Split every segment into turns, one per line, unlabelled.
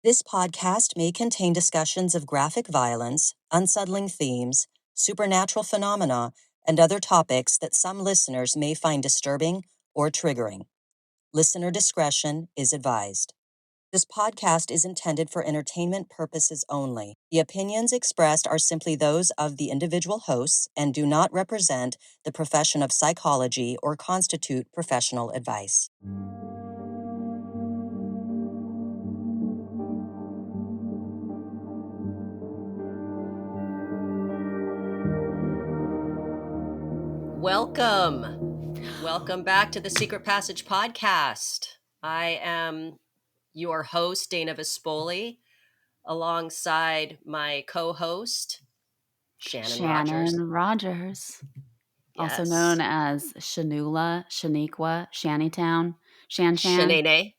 This podcast may contain discussions of graphic violence, unsettling themes, supernatural phenomena, and other topics that some listeners may find disturbing or triggering. Listener discretion is advised. This podcast is intended for entertainment purposes only. The opinions expressed are simply those of the individual hosts and do not represent the profession of psychology or constitute professional advice.
Welcome back to the Secret Passage podcast. I am your host, Dana Vespoli, alongside my co-host, Shannon Rogers.
Rogers, also
Yes.
known as Shanula, Shaniqua, Shantytown, Shan.
Shanae.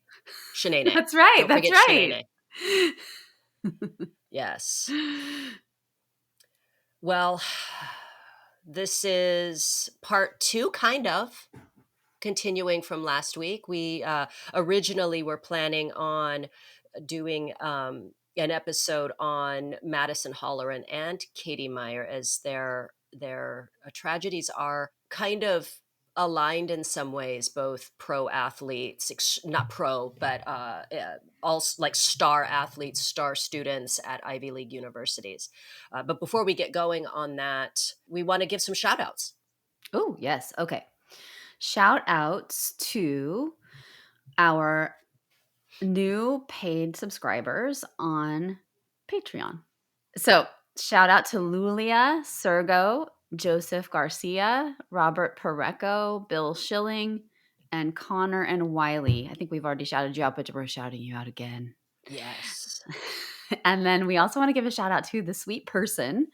That's right.
Don't
That's
forget
right.
Shanae. Yes. Well, this is part 2, kind of, continuing from last week. We originally were planning on doing an episode on Madison Holleran and Katie Meyer, as their tragedies are kind of aligned in some ways, both pro athletes, not pro, but also like star athletes, star students at Ivy League universities. But before we get going on that, we want to give some shout outs.
Oh, yes. Okay. Shout outs to our new paid subscribers on Patreon. So shout out to Lulia, Sergo, Joseph Garcia, Robert Pareco, Bill Schilling, and Connor and Wiley. I think we've already shouted you out, but we're shouting you out again.
Yes.
And then we also want to give a shout out to the sweet person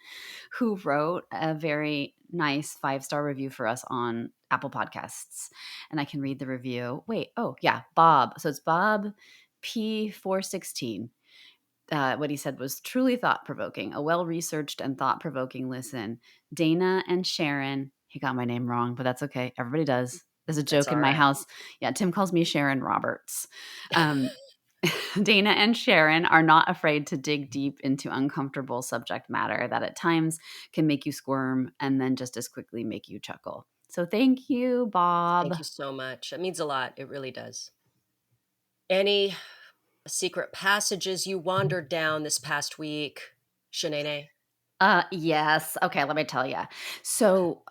who wrote a very nice 5-star review for us on Apple Podcasts. And I can read the review. Bob. So it's Bob P416. What he said was truly thought-provoking, a well-researched and thought-provoking listen. Dana and Sharon, he got my name wrong, but that's okay. Everybody does. There's a joke in my house. Yeah, Tim calls me Sharon Roberts. Dana and Sharon are not afraid to dig deep into uncomfortable subject matter that at times can make you squirm and then just as quickly make you chuckle. So thank you, Bob.
Thank you so much. It means a lot. It really does. Any secret passages you wandered down this past week, Shanae?
Yes. Okay, let me tell you. So,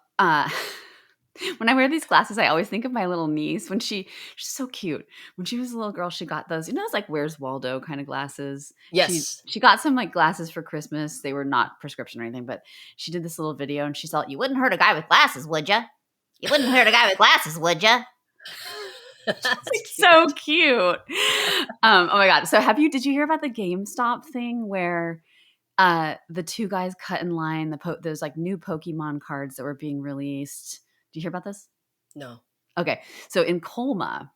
when I wear these glasses, I always think of my little niece when she's so cute. When she was a little girl, she got those, those like Where's Waldo kind of glasses.
Yes.
She got some like glasses for Christmas. They were not prescription or anything, but she did this little video and she thought, "You wouldn't hurt a guy with glasses, would you? You wouldn't hurt a guy with glasses, would you?" It's so cute. Oh my God. So did you hear about the GameStop thing where the two guys cut in line, those like new Pokemon cards that were being released? Do you hear about this?
No.
Okay. So in Colma,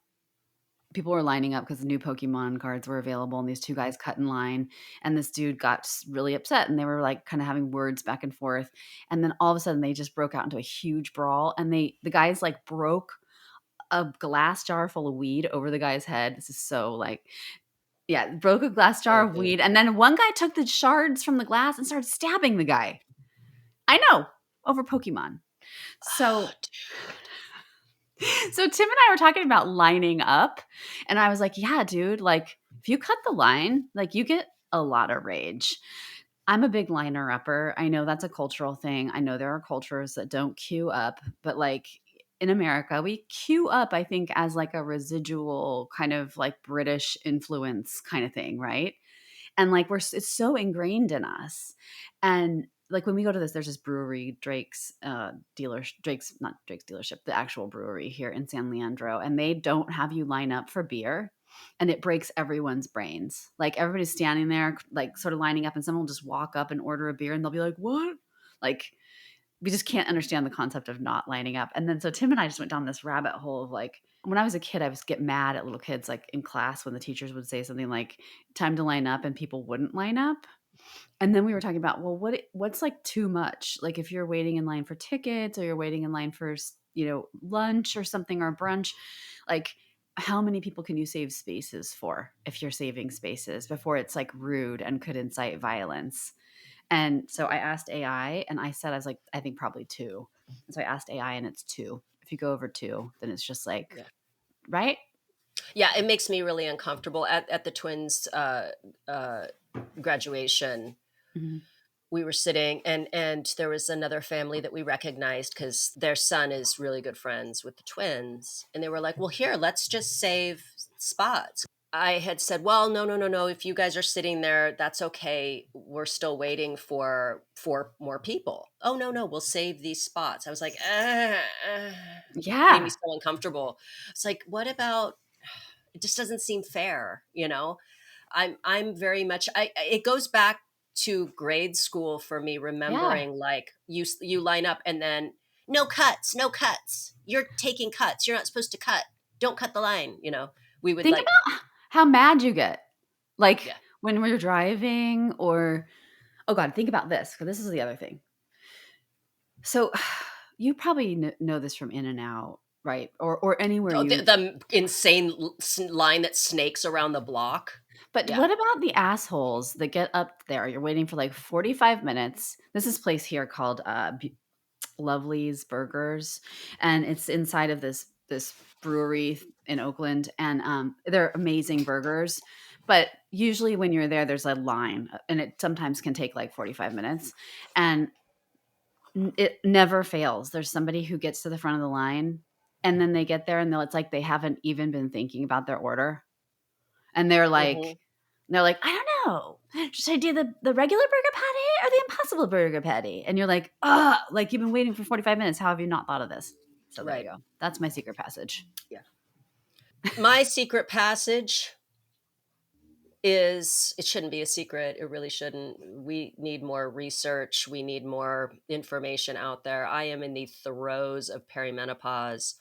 people were lining up because the new Pokemon cards were available, and these two guys cut in line, and this dude got really upset, and they were like kind of having words back and forth. And then all of a sudden they just broke out into a huge brawl, and the guys like broke a glass jar full of weed over the guy's head. This is so like, yeah, broke a glass jar of weed. And then one guy took the shards from the glass and started stabbing the guy. I know, over Pokemon. So, so Tim and I were talking about lining up. And I was like, yeah, dude, like if you cut the line, like you get a lot of rage. I'm a big liner upper. I know that's a cultural thing. I know there are cultures that don't queue up, but like in America, we queue up, I think, as like a residual kind of like British influence kind of thing, right? And like it's so ingrained in us. And like when we go to there's this brewery, Drake's not Drake's dealership, the actual brewery here in San Leandro, and they don't have you line up for beer. And it breaks everyone's brains. Like everybody's standing there, like sort of lining up, and someone will just walk up and order a beer, and they'll be like, "What?" Like we just can't understand the concept of not lining up. And then so Tim and I just went down this rabbit hole of like, when I was a kid, I was get mad at little kids like in class when the teachers would say something like time to line up and people wouldn't line up. And then we were talking about, well, what's like too much? Like if you're waiting in line for tickets or you're waiting in line for, lunch or something or brunch, like how many people can you save spaces for if you're saving spaces before it's like rude and could incite violence? And so I asked AI and I was like, I think probably two. And so I asked AI and it's two. If you go over two, then it's just like,
Yeah.
right?
Yeah, it makes me really uncomfortable. At the twins' uh, graduation,
Mhm.
we were sitting, and there was another family that we recognized because their son is really good friends with the twins, and they were like, "Well, here, let's just save spots." I had said, "Well, no, no, no, no. If you guys are sitting there, that's okay. We're still waiting for four more people." "Oh, no, no, we'll save these spots." I was like, made me
Yeah.
so uncomfortable. It's like, what about? It just doesn't seem fair, you know. I'm very much. It goes back to grade school for me,
Yeah.
remembering like you line up and then no cuts, no cuts. You're taking cuts. You're not supposed to cut. Don't cut the line. You know, we would
Think
like,
about how mad you get. Like
yeah.
when we're driving or, oh God, think about this, because this is the other thing. So you probably know this from In and Out, right? Or anywhere
Oh,
you,
the insane line that snakes around the block.
but
Yeah.
what about the assholes that get up there? You're waiting for like 45 minutes. This is a place here called Lovely's Burgers, and it's inside of this brewery in Oakland, and they're amazing burgers. But usually when you're there, there's a line, and it sometimes can take like 45 minutes, and it never fails. There's somebody who gets to the front of the line, and then they get there, and it's like they haven't even been thinking about their order, and
Hmm.
they're like, I don't know. Should I do the regular burger patty or the impossible burger patty? And you're like, like you've been waiting for 45 minutes. How have you not thought of this? So there you
Right.
go. That's my secret passage.
Yeah. My secret passage is, it shouldn't be a secret. It really shouldn't. We need more research. We need more information out there. I am in the throes of perimenopause.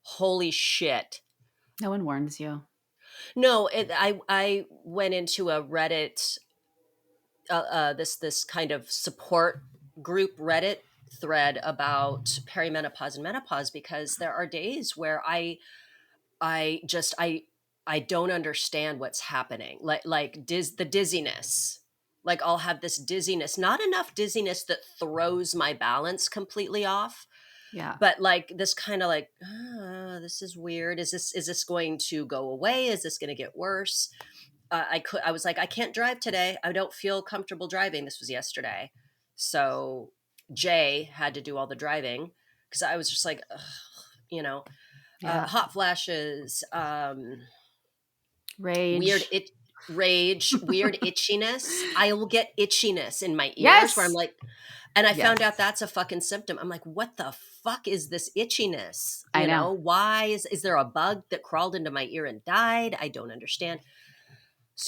Holy shit.
No one warns you.
No, I went into a Reddit, this kind of support group Reddit thread about perimenopause and menopause, because there are days where I just I don't understand what's happening. Like the dizziness. Like I'll have this dizziness, not enough dizziness that throws my balance completely off,
Yeah.
but like this kind of like, this is weird. Is this going to go away? Is this going to get worse? I was like, I can't drive today. I don't feel comfortable driving. This was yesterday. So Jay had to do all the driving because I was just like, ugh, you know,
Yeah.
hot flashes, weird
Rage.
it rage, weird itchiness. I will get itchiness in my ears where I'm
Yes.
like, and I
Yes.
found out that's a fucking symptom. I'm like, what the fuck is this itchiness?
I
You
know.
know, why is there a bug that crawled into my ear and died? I don't understand.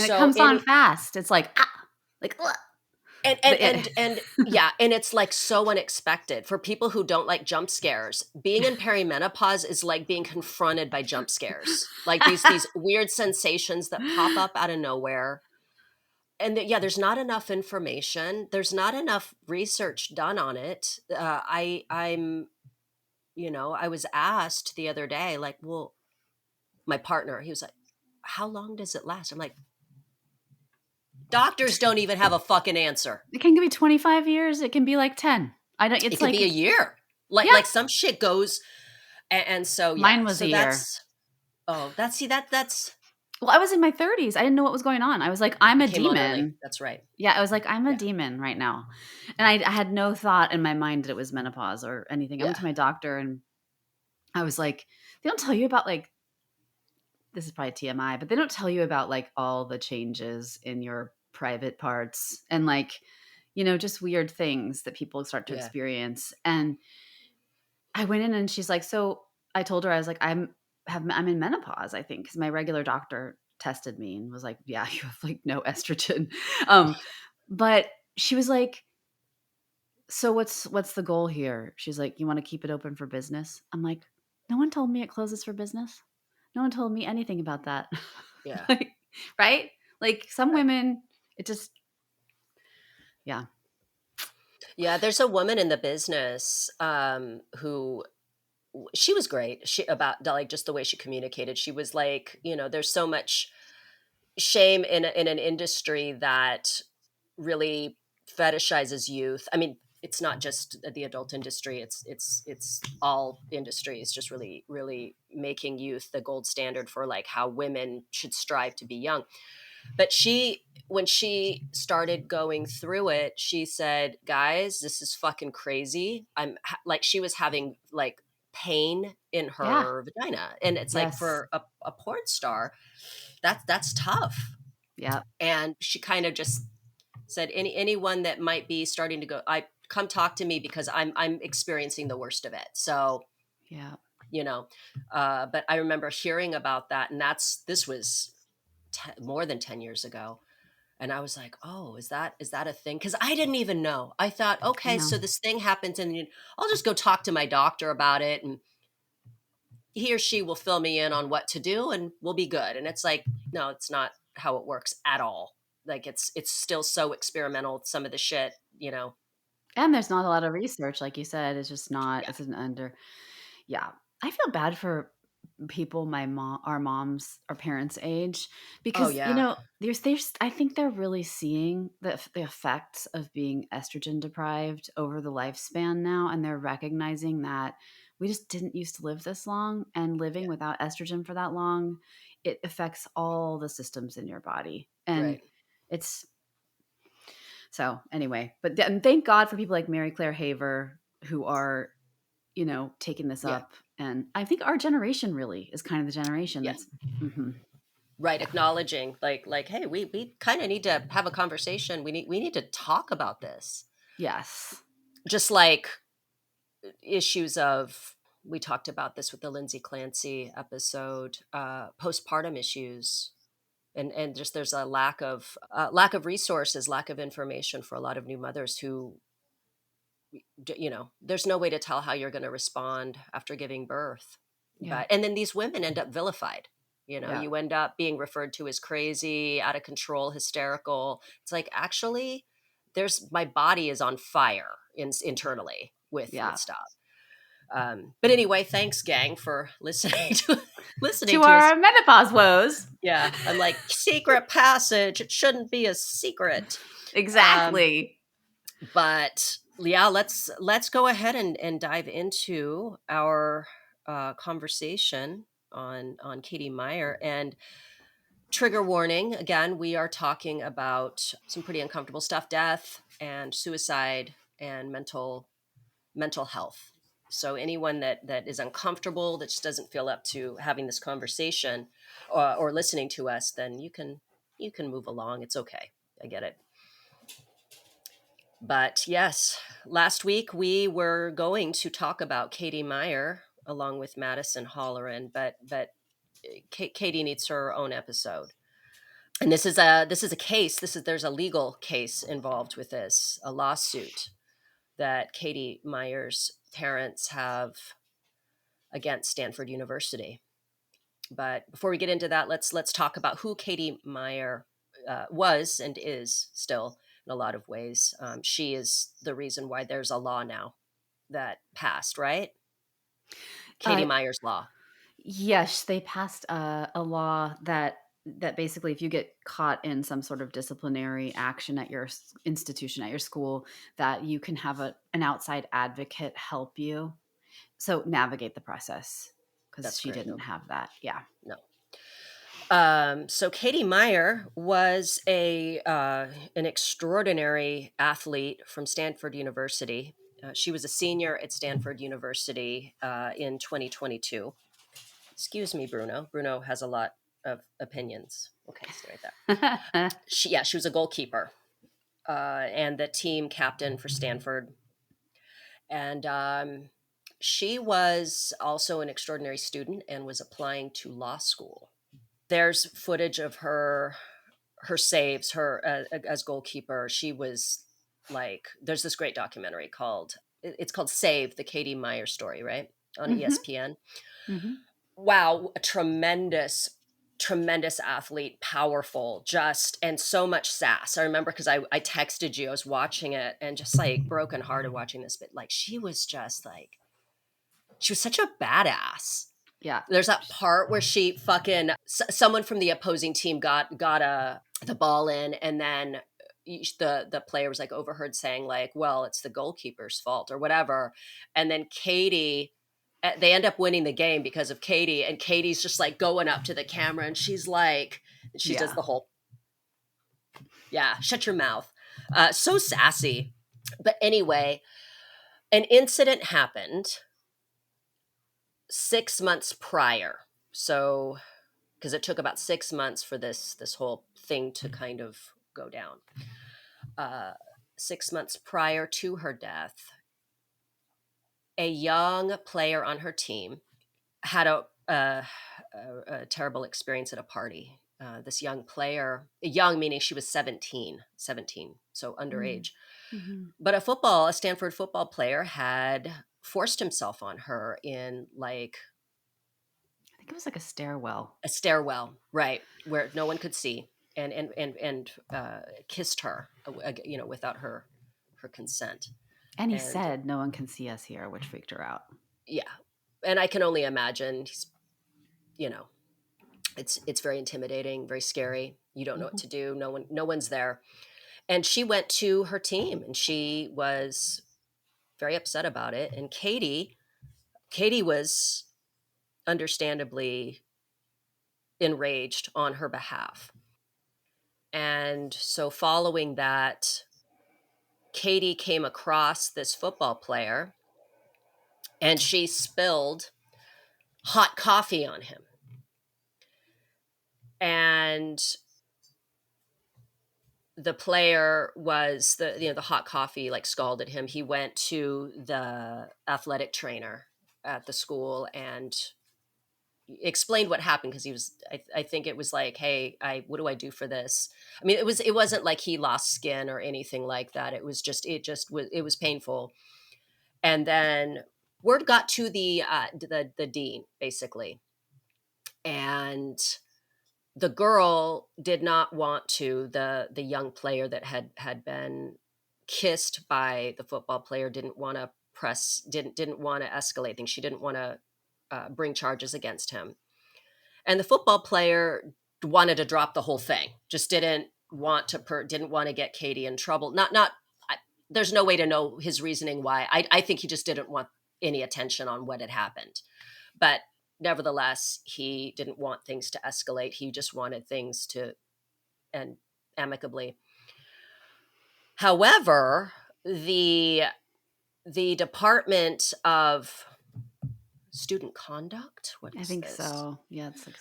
And it
So
comes on fast. It's like, like, ugh.
and and
But it,
and and yeah, and it's like so unexpected for people who don't like jump scares. Being in perimenopause is like being confronted by jump scares, like these weird sensations that pop up out of nowhere. And yeah, there's not enough information. There's not enough research done on it. I'm, I was asked the other day, like, well, my partner, he was like, how long does it last? I'm like, doctors don't even have a fucking answer.
it can be 25 years. It can be like 10. I don't,
It
it's
could
like,
be a year. Like
yeah,
like some shit goes, and so
mine
yeah.
was a
So
year.
that's
Well, I was in my 30s. I didn't know what was going on. I was like, I'm
it
a
came on early.
demon.
That's right.
Yeah, I was like, I'm a
Yeah.
demon right now. And I had no thought in my mind that it was menopause or anything. I went
Yeah.
to my doctor and I was like, they don't tell you about like, this is probably TMI, but they don't tell you about like all the changes in your private parts and like, just weird things that people start to
Yeah.
experience. And I went in and she's like, so I told her, I was like, I'm in menopause, I think, because my regular doctor tested me and was like, yeah, you have like no estrogen. Um, but she was like, so what's the goal here? She's like, you want to keep it open for business? I'm like, no one told me it closes for business. No one told me anything about that.
Yeah.
Like, right? Like some
Right.
women, it just, yeah.
Yeah, there's a woman in the business who she was great. She about like just the way she communicated. She was like, there's so much shame in an industry that really fetishizes youth. I mean, it's not just the adult industry. It's all industries just really really making youth the gold standard for like how women should strive to be young. But when she started going through it, she said, "Guys, this is fucking crazy." Like she was having like pain in
Yeah.
her vagina, and it's like
Yes.
for a porn star, that's tough.
Yep.
And she kind of just said, anyone that might be starting to go, I come talk to me because I'm experiencing the worst of it. So
Yeah.
you know, but I remember hearing about that, and this was more than 10 years ago. And I was like, "Oh, is that a thing?" Because I didn't even know. I thought, "Okay,
No.
so this thing happens, and I'll just go talk to my doctor about it, and he or she will fill me in on what to do, and we'll be good." And it's like, no, it's not how it works at all. Like it's still so experimental. Some of the shit,
And there's not a lot of research, like you said. It's just not.
yeah.
It's an under. Yeah. I feel bad for people our moms, our parents' age,
Oh
because,
yeah,
there's I think they're really seeing the effects of being estrogen deprived over the lifespan now, and they're recognizing that we just didn't used to live this long, and living
yeah,
without estrogen for that long, it affects all the systems in your body. And
right,
it's so anyway, and thank God for people like Mary Claire Haver who are, taking this
yeah,
up. And I think our generation really is kind of the generation
yeah.
that's mhm.
Right, acknowledging like, hey, we kind of need to have a conversation. We need to talk about this.
Yes.
Just like issues of we talked about this with the Lindsay Clancy episode, postpartum issues, and just there's a lack of resources, lack of information for a lot of new mothers who there's no way to tell how you're going to respond after giving birth.
Yeah.
And then these women end up vilified.
Yeah.
You end up being referred to as crazy, out of control, hysterical. It's like, actually, there's my body is on fire internally with
Yeah.
stuff. But anyway, thanks, gang, for listening to listening
To
to us.
our menopause woes.
Yeah, I'm like, secret passage. It shouldn't be a secret. Um,
Exactly.
but yeah, let's go ahead and dive into our conversation on Katie Meyer. And trigger warning again, we are talking about some pretty uncomfortable stuff: death and suicide and mental health. So anyone that is uncomfortable, that just doesn't feel up to having this conversation, or listening to us, then you can move along. It's okay. I get it. But yes, last week we were going to talk about Katie Meyer along with Madison Holleran, but Katie needs her own episode. And this is a case. There's a legal case involved with this, a lawsuit that Katie Meyer's parents have against Stanford University. But before we get into that, let's talk about who Katie Meyer was and is still in a lot of ways. She is the reason why there's a law now that passed, right? Katie
Uh
Meyer's law.
yes, they passed a law that basically if you get caught in some sort of disciplinary action at your institution, at your school, that you can have an outside advocate help you. So navigate the process, because
That's
she
great.
didn't
Okay.
have that. Yeah.
No. So Katie Meyer was an extraordinary athlete from Stanford University. She was a senior at Stanford University in 2022. Excuse me, Bruno. Bruno has a lot of opinions. Okay, stay right there. She was a goalkeeper and the team captain for Stanford. And she was also an extraordinary student and was applying to law school. There's footage of her saves, her as goalkeeper. She was like, there's this great documentary it's called Save, the Katie Meyer story, right? On
Mhm.
ESPN.
Mhm.
Wow, a tremendous athlete, powerful, just, and so much sass. I remember because I texted you, I was watching it and just like brokenhearted watching this, but like she was just like she was such a badass.
Yeah.
There's that part where she fucking someone from the opposing team got the ball in, and then the player was like overheard saying like, well, it's the goalkeeper's fault or whatever, and then Katie, they end up winning the game because of Katie, and Katie's just like going up to the camera and she's like, she does
Yeah.
the whole, yeah, shut your mouth. So sassy. But anyway, an incident happened 6 months prior. So, because it took about 6 months for this whole thing to kind of go down. 6 months prior to her death, a young player on her team had a terrible experience at a party. This young player, young meaning she was 17, so underage.
Mm-hmm.
But a Stanford football player had forced himself on her in like
I think it was like a stairwell.
a stairwell, right, where no one could see, and kissed her, without her consent.
And he
And
said, "No one can see us here," which freaked her out.
yeah, and I can only imagine you know, it's very intimidating, very scary. You don't know what
Mm-hmm.
to do. No one's there. And she went to her team and she was very upset about it. And Katie was understandably enraged on her behalf. And so following that, Katie came across this football player and she spilled hot coffee on him. And the player was the hot coffee like scalded him. He went to the athletic trainer at the school and explained what happened, because he was I think it was like, hey, what do I do for this? I mean, it wasn't like he lost skin or anything like that. It was painful. And then word got to the dean, basically, and the girl did not want to, the young player that had been kissed by the football player, didn't want to escalate things. She didn't want to bring charges against him. And the football player wanted to drop the whole thing. Just didn't want to get Katie in trouble. There's no way to know his reasoning why. I think he just didn't want any attention on what had happened. But nevertheless, he didn't want things to escalate. He just wanted things to end amicably. However, the Department of Student Conduct, what
I
is
think
this?
so. Yeah, it's like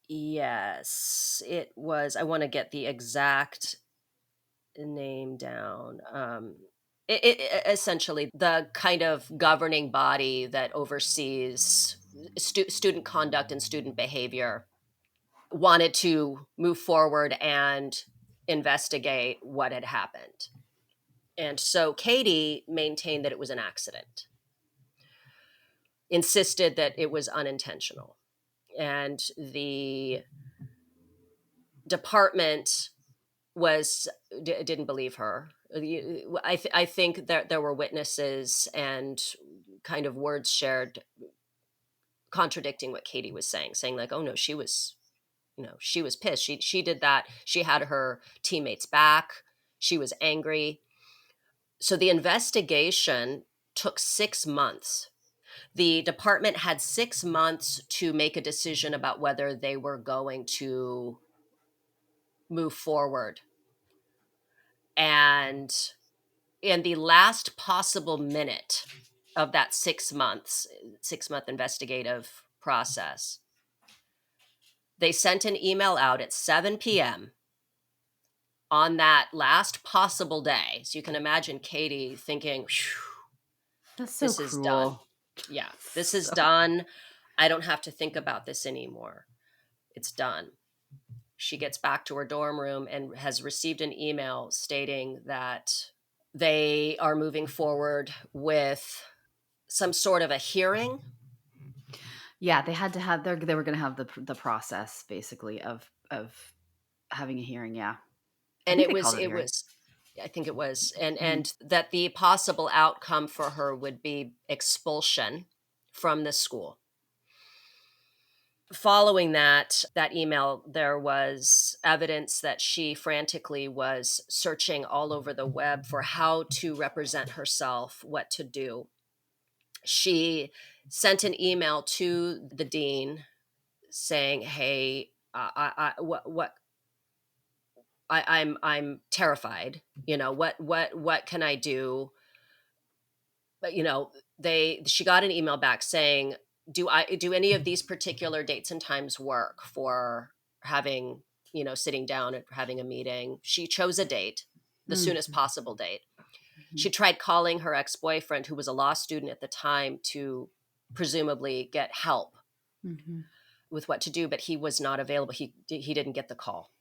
Yes, it was. I want to get the exact name down. Essentially the kind of governing body that oversees student conduct and student behavior wanted to move forward and investigate what had happened. And so Katie maintained that it was an accident, insisted that it was unintentional. And the department didn't believe her. I think that there were witnesses and kind of words shared contradicting what Katie was saying like, oh no, she was pissed. She did that. She had her teammates back. She was angry. So the investigation took 6 months. The department had 6 months to make a decision about whether they were going to move forward. And in the last possible minute of that 6-month investigative process, they sent an email out at 7 p.m. on that last possible day. So you can imagine Katie thinking,
that's so
this is done.
cruel.
Yeah, this is
So
done. I don't have to think about this anymore. It's done. She gets back to her dorm room and has received an email stating that they are moving forward with some sort of a hearing.
yeah, they had to have they were going to have the process basically of having a hearing. Yeah, I
And
think they called it a
it
hearing.
was I think it was,
Mhm.
and that the possible outcome for her would be expulsion from this school. Following that email, there was evidence that she frantically was searching all over the web for how to represent herself, what to do. She sent an email to the dean saying, "Hey, I'm terrified. What can I do?" But she got an email back saying, do any of these particular dates and times work for having, sitting down and having a meeting? She chose a date, the soonest possible date. She tried calling her ex-boyfriend, who was a law student at the time, to presumably get help with what to do, but he was not available. He didn't get the call.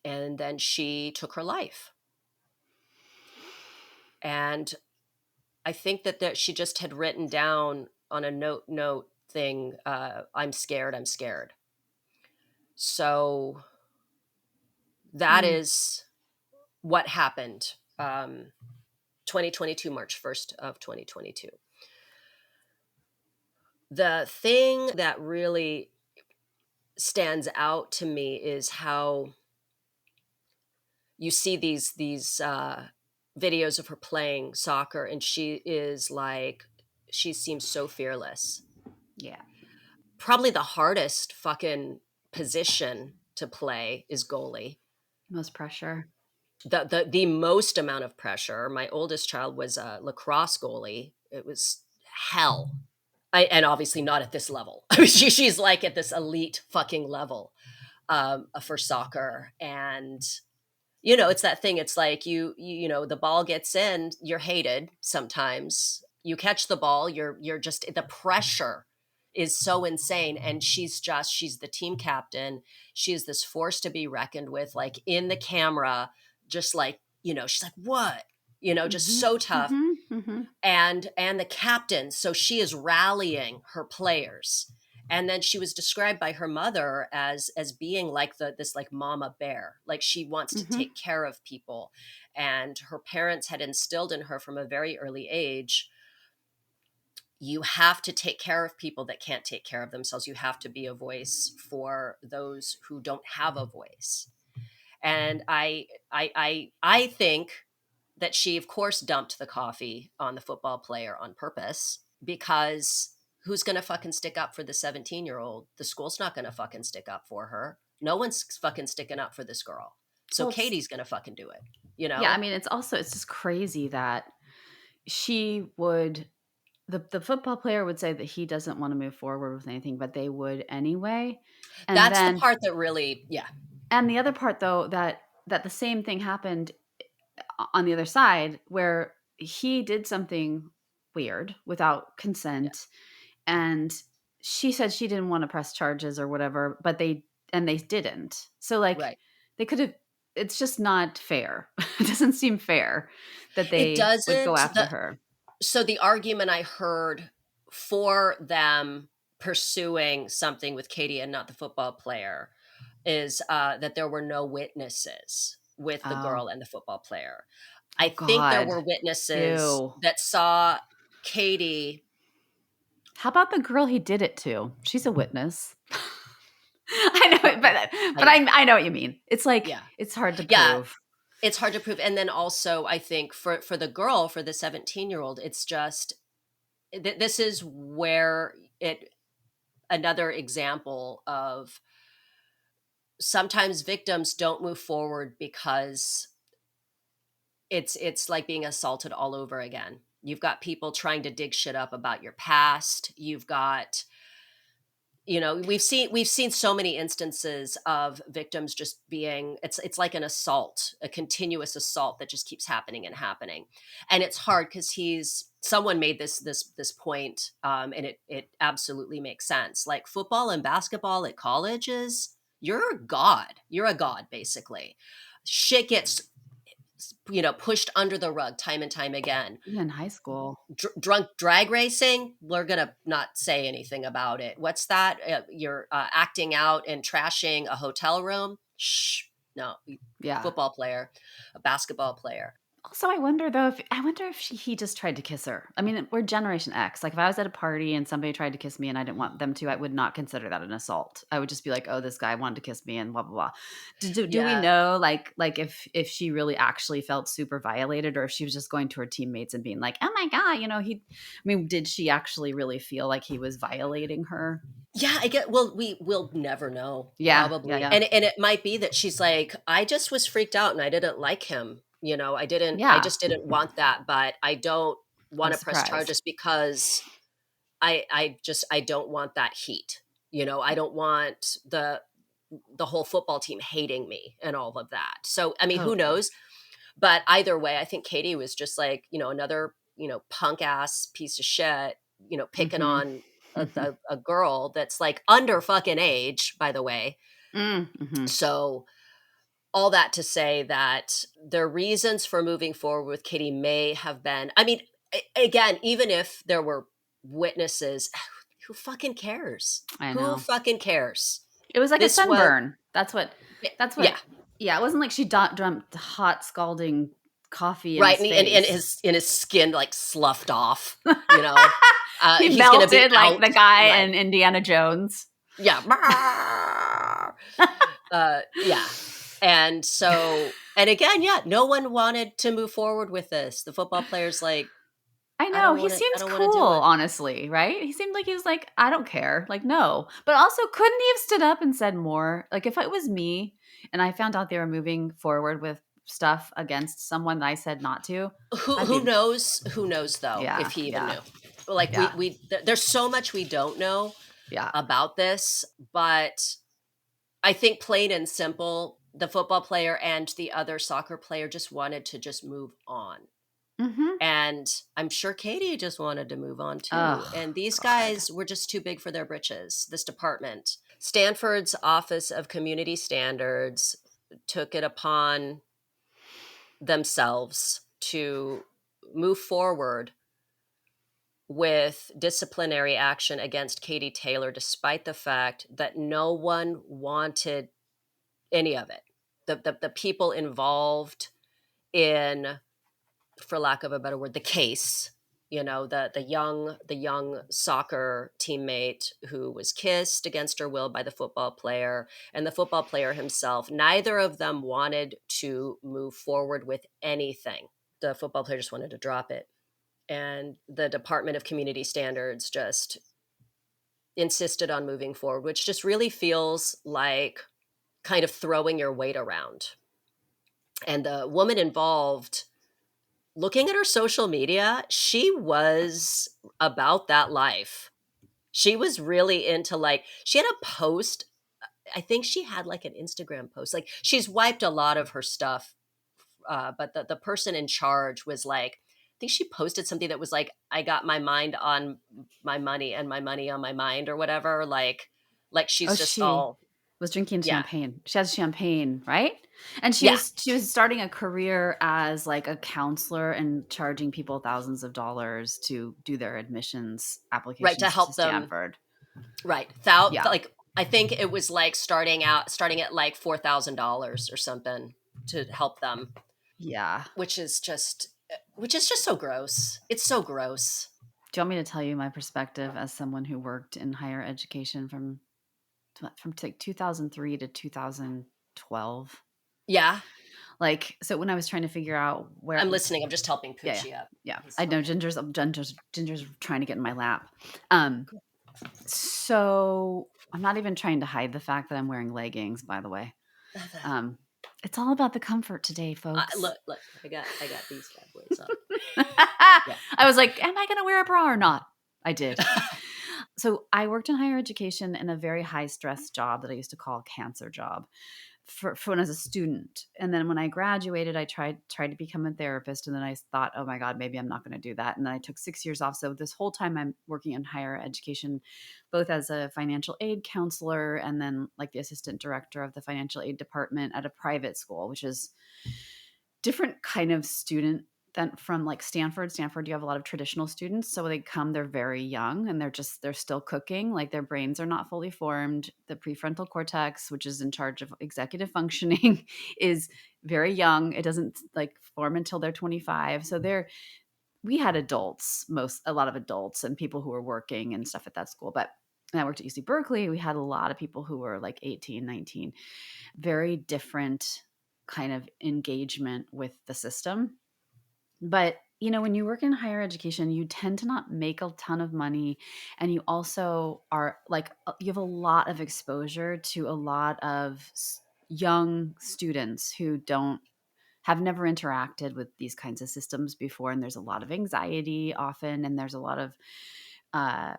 And then she took her life. And I think that she just had written down on a note thing, I'm scared. So that is what happened. 2022, March 1st of 2022. The thing that really stands out to me is how you see these videos of her playing soccer, and she seems so fearless.
Yeah.
Probably the hardest fucking position to play is goalie.
Most pressure.
The most amount of pressure. My oldest child was a lacrosse goalie. It was hell. And obviously not at this level. I mean, she's like at this elite fucking level for soccer. And it's that thing. It's like the ball gets in, you're hated sometimes. You catch the ball, you're just, the pressure is so insane. And she's the team captain. She is this force to be reckoned with, like in the camera, just like, she's like, what? Just so tough. And the captain. So she is rallying her players. And then she was described by her mother as being like this like mama bear, like she wants to take care of people. And her parents had instilled in her from a very early age, you have to take care of people that can't take care of themselves. You have to be a voice for those who don't have a voice. And I think that she, of course, dumped the coffee on the football player on purpose, because who's going to fucking stick up for the 17-year-old? The school's not going to fucking stick up for her. No one's fucking sticking up for this girl. So Katie's going to fucking do it,
Yeah, I mean, it's just crazy that she would, the football player would say that he doesn't want to move forward with anything, but they would anyway. And
that's
then,
the part that really, yeah.
And the other part, though, that the same thing happened on the other side, where he did something weird without consent, and she said she didn't want to press charges or whatever, but they didn't. So like,
Right.
they could have. It's just not fair. It doesn't seem fair that
It
they would go
doesn't.
after her.
So the argument I heard for them pursuing something with Katie and not the football player is that there were no witnesses with the girl and the football player. I think there were witnesses that saw Katie.
How about the girl he did it to? She's a witness. I know it, but I know what you mean. It's like, it's hard to prove.
Yeah, it's hard to prove. And then also, I think for the girl, for the 17-year-old, it's just, this is where another example of sometimes victims don't move forward because it's like being assaulted all over again. You've got people trying to dig shit up about your past. You've got, we've seen so many instances of victims just being, it's like an assault, a continuous assault that just keeps happening and happening. And it's hard because someone made this point, and it absolutely makes sense. Like football and basketball at colleges, you're a god, basically. Shit gets pushed under the rug time and time again.
Even in high school.
Drunk drag racing, we're going to not say anything about it. What's that? You're acting out and trashing a hotel room? Shh. No.
Yeah.
Football player, a basketball player.
Also, I wonder if he just tried to kiss her. I mean, we're Generation X. Like, if I was at a party and somebody tried to kiss me and I didn't want them to, I would not consider that an assault. I would just be like, "Oh, this guy wanted to kiss me," and blah blah blah. Do we
Yeah.
know like if she really actually felt super violated, or if she was just going to her teammates and being like, "Oh my god," he? I mean, did she actually really feel like he was violating her?
Yeah, I get well, we will never know,
Yeah, yeah,
probably.
yeah,
And it might be that she's like, "I just was freaked out and I didn't like him. I
yeah.
just didn't want that, but I don't
I'm
wanna press
surprised.
charges because I don't want that heat." I don't want the whole football team hating me and all of that. So, I mean, who
Totally.
knows? But either way, I think Katie was just like, another, punk ass piece of shit, picking
Mm-hmm.
on a girl that's like under fucking age, by the way.
Mm-hmm.
So, all that to say that the reasons for moving forward with Katie may have been, I mean, again, even if there were witnesses, who fucking cares?
I
Who
know.
fucking cares?
It was like a
This was,
sunburn. That's
yeah,
what yeah, it wasn't like she dumped hot scalding coffee in
right.
his
And
face.
his skin like sloughed off, you know.
He
He's gonna be
melted like
out,
the guy
right?
in Indiana Jones.
Yeah. Yeah. And so, and again, yeah, no one wanted to move forward with this. The football players like,
I
I
know,
don't
he
want to, I
seems
don't want to
cool,
do it.
honestly, right? He seemed like he was like, "I don't care." Like, no. But also, couldn't he have stood up and said more? Like, if it was me and I found out they were moving forward with stuff against someone that I said not to, I'd
Who
be
knows? Who knows though,
yeah,
if he even
yeah,
knew? Like
yeah,
there's so much we don't know
yeah.
about this, but I think plain and simple, the football player and the other soccer player just wanted to just move on.
Mhm.
And I'm sure Katie just wanted to move on too.
Oh,
And these
God.
guys were just too big for their britches, this department. Stanford's Office of Community Standards took it upon themselves to move forward with disciplinary action against Katie Taylor, despite the fact that no one wanted any of it. The people involved in, for lack of a better word, the case, the young soccer teammate who was kissed against her will by the football player, and the football player himself, neither of them wanted to move forward with anything. The football player just wanted to drop it. And the Department of Community Standards just insisted on moving forward, which just really feels like kind of throwing your weight around. And the woman involved, looking at her social media, she was about that life. She was really into, like, she had a post. I think she had like an Instagram post. Like, she's wiped a lot of her stuff, but the person in charge was like, I think she posted something that was like, "I got my mind on my money and my money on my mind," or whatever. Like
Oh,
she's just
she
all,
was drinking
yeah,
champagne. She has champagne, right? And
yeah,
she was starting a career as like a counselor and charging people thousands of dollars to do their admissions
right, to
applications to
help them,
Stanford.
right.
Yeah.
Like, I think it was like starting at like $4,000 or something to help them,
Yeah.
which is just so gross. It's so gross.
Do you want me to tell you my perspective as someone who worked in higher education from like 2003 to 2012?
Yeah,
Like, so when I was trying to figure out where,
I'm listening. I'm just helping
yeah, yeah,
Poochie up.
yeah.
He's
I know
fine.
Ginger's trying to get in my lap. Um, so I'm not even trying to hide the fact that I'm wearing leggings, by the way. Um, it's all about the comfort today, folks.
Look, I got these bad boys up. Yeah.
I was like, am I going to wear a bra or not? I did. So I worked in higher education in a very high stress job that I used to call a cancer job for when I was a student. And then when I graduated, I tried to become a therapist. And then I thought, oh my God, maybe I'm not going to do that. And then I took 6 years off. So this whole time I'm working in higher education, both as a financial aid counselor and then like the assistant director of the financial aid department at a private school, which is different kind of student than from like Stanford. Stanford, you have a lot of traditional students. So they come, they're very young and they're still cooking. Like their brains are not fully formed. The prefrontal cortex, which is in charge of executive functioning, is very young. It doesn't like form until they're 25. So we had adults, a lot of adults and people who were working and stuff at that school. But when I worked at UC Berkeley, we had a lot of people who were like 18, 19, very different kind of engagement with the system. But, when you work in higher education, you tend to not make a ton of money. And you also are like, you have a lot of exposure to a lot of young students who have never interacted with these kinds of systems before. And there's a lot of anxiety often, and there's a lot of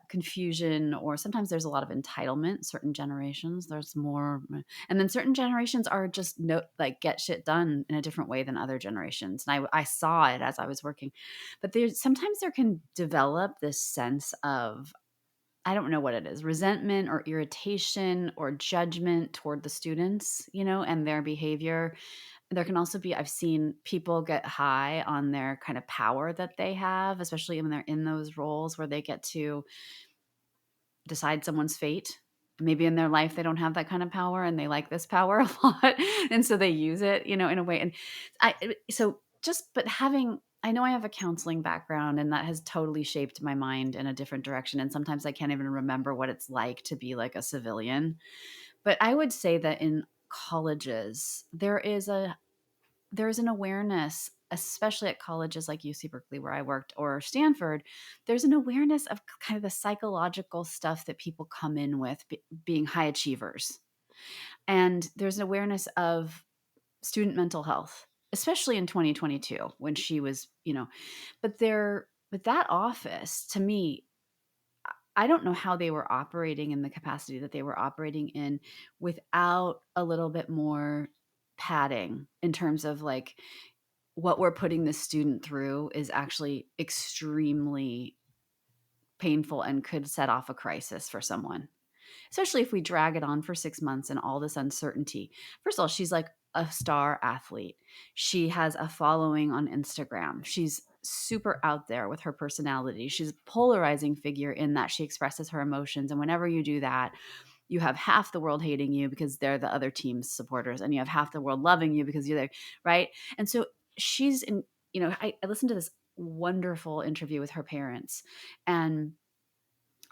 confusion, or sometimes there's a lot of entitlement. Certain generations, there's more, and then certain generations are just like get shit done in a different way than other generations. And I saw it as I was working, but sometimes there can develop this sense of, I don't know what it is, resentment or irritation or judgment toward the students, and their behavior. There can also be, I've seen people get high on their kind of power that they have, especially when they're in those roles where they get to decide someone's fate. Maybe in their life they don't have that kind of power and they like this power a lot. And so they use it, in a way. And but I know I have a counseling background, and that has totally shaped my mind in a different direction. And sometimes I can't even remember what it's like to be like a civilian. But I would say that in colleges, there's an awareness, especially at colleges like UC Berkeley, where I worked, or Stanford. There's an awareness of kind of the psychological stuff that people come in with, being high achievers. And there's an awareness of student mental health, especially in 2022 when she was, but that office, to me, I don't know how they were operating in the capacity that they were operating in without a little bit more padding in terms of like, what we're putting the student through is actually extremely painful and could set off a crisis for someone, especially if we drag it on for 6 months and all this uncertainty. First of all, she's like a star athlete. She has a following on Instagram. She's super out there with her personality. She's a polarizing figure in that she expresses her emotions. And whenever you do that, you have half the world hating you because they're the other team's supporters, and you have half the world loving you because you're there, right? And so she's in, I listened to this wonderful interview with her parents, and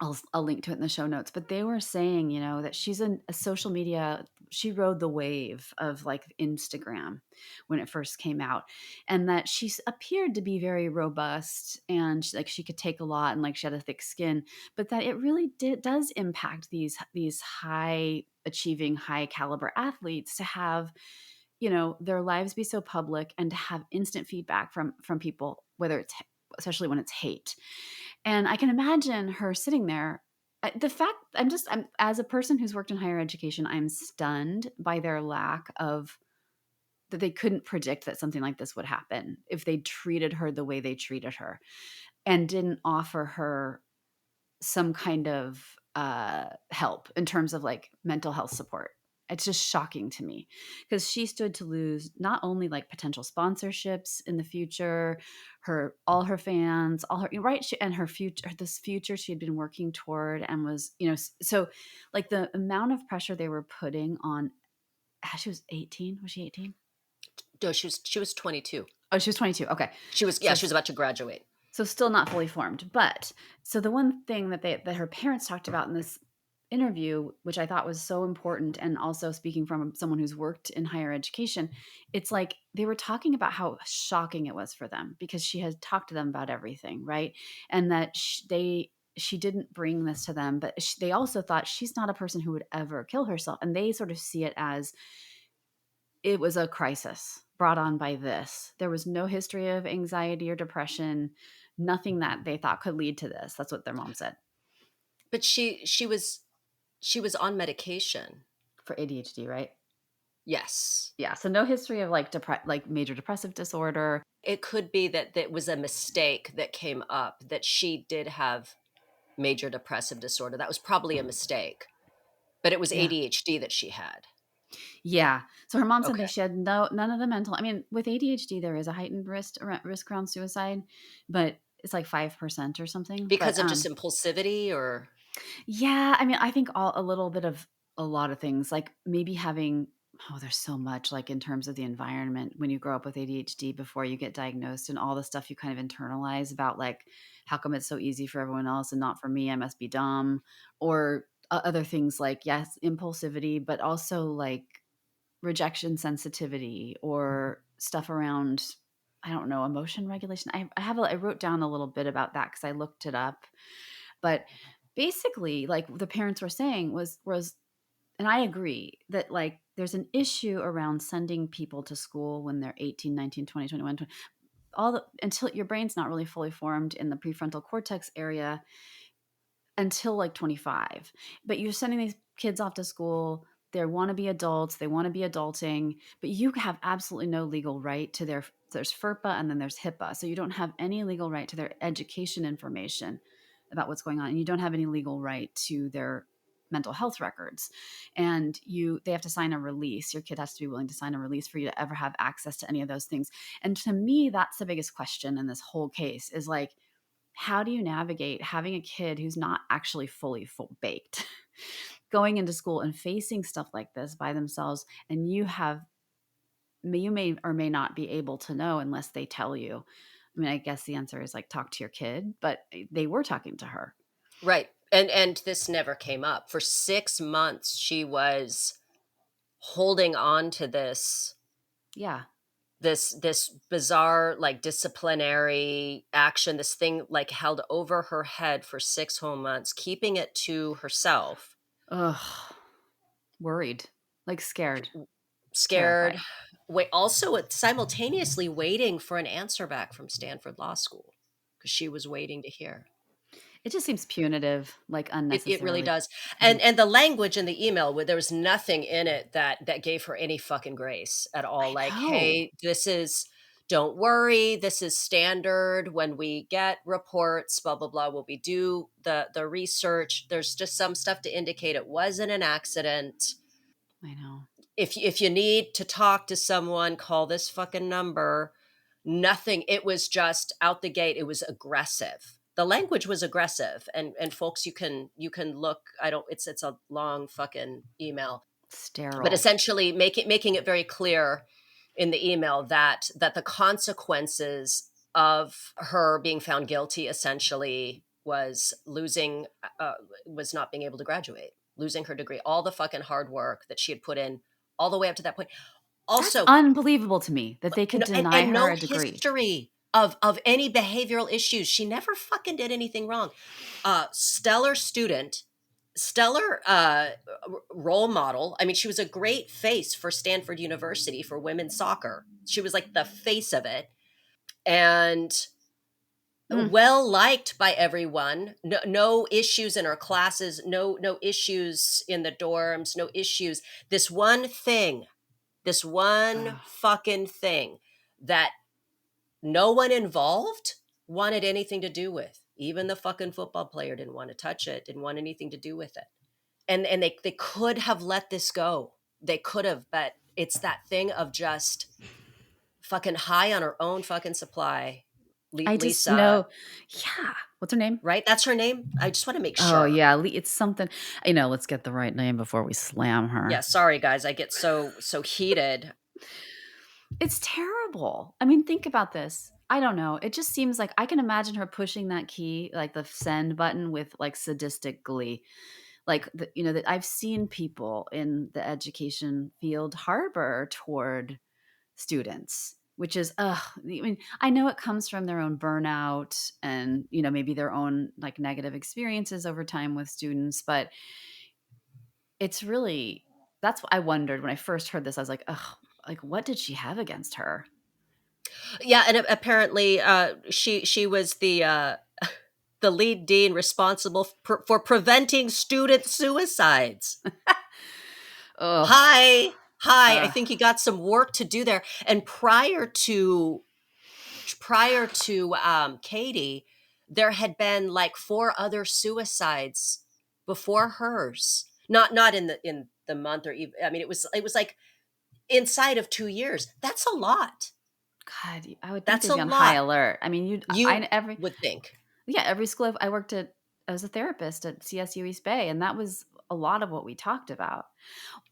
I'll link to it in the show notes, but they were saying, that she's a social media, she rode the wave of like Instagram when it first came out, and that she appeared to be very robust, and like she could take a lot, and like she had a thick skin, but that it really does impact these high achieving, high caliber athletes to have, their lives be so public and to have instant feedback from people, whether it's, especially when it's hate. And I can imagine her sitting there. The fact, I'm as a person who's worked in higher education, I'm stunned by their lack of, that they couldn't predict that something like this would happen if they treated her the way they treated her and didn't offer her some kind of help in terms of like mental health support. It's just shocking to me because she stood to lose not only like potential sponsorships in the future, all her fans, all her right, and her future, this future she had been working toward, and was, so like the amount of pressure they were putting on. She was 18. Was she 18?
No, she was 22.
Oh, she was 22. Okay,
She was about to graduate.
so still not fully formed. But so the one thing that her parents talked about in this interview, which I thought was so important, and also speaking from someone who's worked in higher education, it's like they were talking about how shocking it was for them because she had talked to them about everything, right? And that she didn't bring this to them, but they also thought she's not a person who would ever kill herself, and they sort of see it as, it was a crisis brought on by this. There was no history of anxiety or depression, nothing that they thought could lead to this. That's what their mom said.
But she was on medication
For ADHD, right?
Yes.
Yeah. So no history of like like major depressive disorder.
It could be that that was a mistake that came up, that she did have major depressive disorder. That was probably a mistake, but it was
Yeah.
ADHD that she had.
Yeah. So her mom said
Okay.
that she had none of the mental. I mean, with ADHD, there is a heightened risk around suicide, but it's like 5% or something. But
Because of just impulsivity, or
yeah, I mean, I think a little bit of a lot of things, like maybe having Oh, there's so much, like, in terms of the environment when you grow up with ADHD before you get diagnosed and all the stuff you kind of internalize about, like, how come it's so easy for everyone else and not for me? I must be dumb. Or other things like, yes, impulsivity, but also like rejection sensitivity or stuff around, I don't know, emotion regulation. I wrote down a little bit about that because I looked it up. But basically, like the parents were saying was and I agree that, like, there's an issue around sending people to school when they're 18, 19, 20, 21, 20, all the until your brain's not really fully formed in the prefrontal cortex area until, like, 25. But you're sending these kids off to school, they wanna be adults, they wanna be adulting, but you have absolutely no legal right to there's FERPA and then there's HIPAA, so you don't have any legal right to their education information about what's going on, and you don't have any legal right to their mental health records, and they have to sign a release. Your kid has to be willing to sign a release for you to ever have access to any of those things, and to me, that's the biggest question in this whole case is, like, how do you navigate having a kid who's not actually fully full baked going into school and facing stuff like this by themselves, and you may or may not be able to know unless they tell you. I mean, I guess the answer is, like, talk to your kid, but they were talking to her.
Right. And this never came up. For 6 months she was holding on to
Yeah.
this bizarre, like, disciplinary action, this thing, like, held over her head for 6 whole months, keeping it to herself.
Ugh. Worried, like, scared,
Scared.
terrified.
Wait, also simultaneously waiting for an answer back from Stanford Law School because she was waiting to hear.
It just seems punitive, like,
It really
unnecessarily.
does.
Mhm.
And the language in the email, where there was nothing in it that gave her any fucking grace at all.
I
Like,
know.
"Hey, this is don't worry, this is standard when we get reports, blah, blah, blah, when we do the research, there's just some stuff to indicate it wasn't an accident.
I know.
If you need to talk to someone, call this fucking number." Nothing. It was just out the gate. It was aggressive. The language was aggressive, and folks, you can look. I don't. It's a long fucking email, but
Sterile.
essentially making it very clear in the email that the consequences of her being found guilty essentially was losing, uh, was not being able to graduate, losing her degree, all the fucking hard work that she had put in all the way up to that point.
That's
Also,
unbelievable to me that they could
no,
deny
and
her
no
a degree.
history of any behavioral issues. She never fucking did anything wrong. Stellar student, stellar role model. I mean, she was a great face for Stanford University for women's soccer. She was like the face of it, and
Mm.
well liked by everyone. No issues in her classes. No issues in the dorms. No issues. This one
Ugh.
fucking thing that no one involved wanted anything to do with. Even the fucking football player didn't want to touch it, didn't want anything to do with it. And they could have let this go. They could have, but it's that thing of just fucking high on her own fucking supply.
I just
Lisa,
know. Yeah. What's her name?
right? That's her name. I just want to make
Oh,
sure.
yeah, it's something. Let's get the right name before we slam
Yeah,
her.
sorry guys, I get so heated.
It's terrible. I mean, think about this. I don't know. It just seems like I can imagine her pushing that key, like the send button, with, like, sadistic glee. Like, that I've seen people in the education field harbor toward students, which is, ugh. I mean, I know it comes from their own burnout and, maybe their own, like, negative experiences over time with students, but it's really, that's what I wondered when I first heard this. I was like, ugh, like, what did she have against her?
Yeah, and apparently she was the lead dean responsible for preventing student suicides.
Ugh.
Hi, I
Uh,
think you got some work to do there. And prior to Katie, there had been like 4 other suicides before hers. Not in the month, or even, I mean, it was like inside of 2 years. That's a lot.
God, I would think
That's
they'd
a
be on high
lot.
alert. I mean,
You would think.
yeah, every school I worked at, I was a therapist at CSU East Bay, and that was a lot of what we talked about.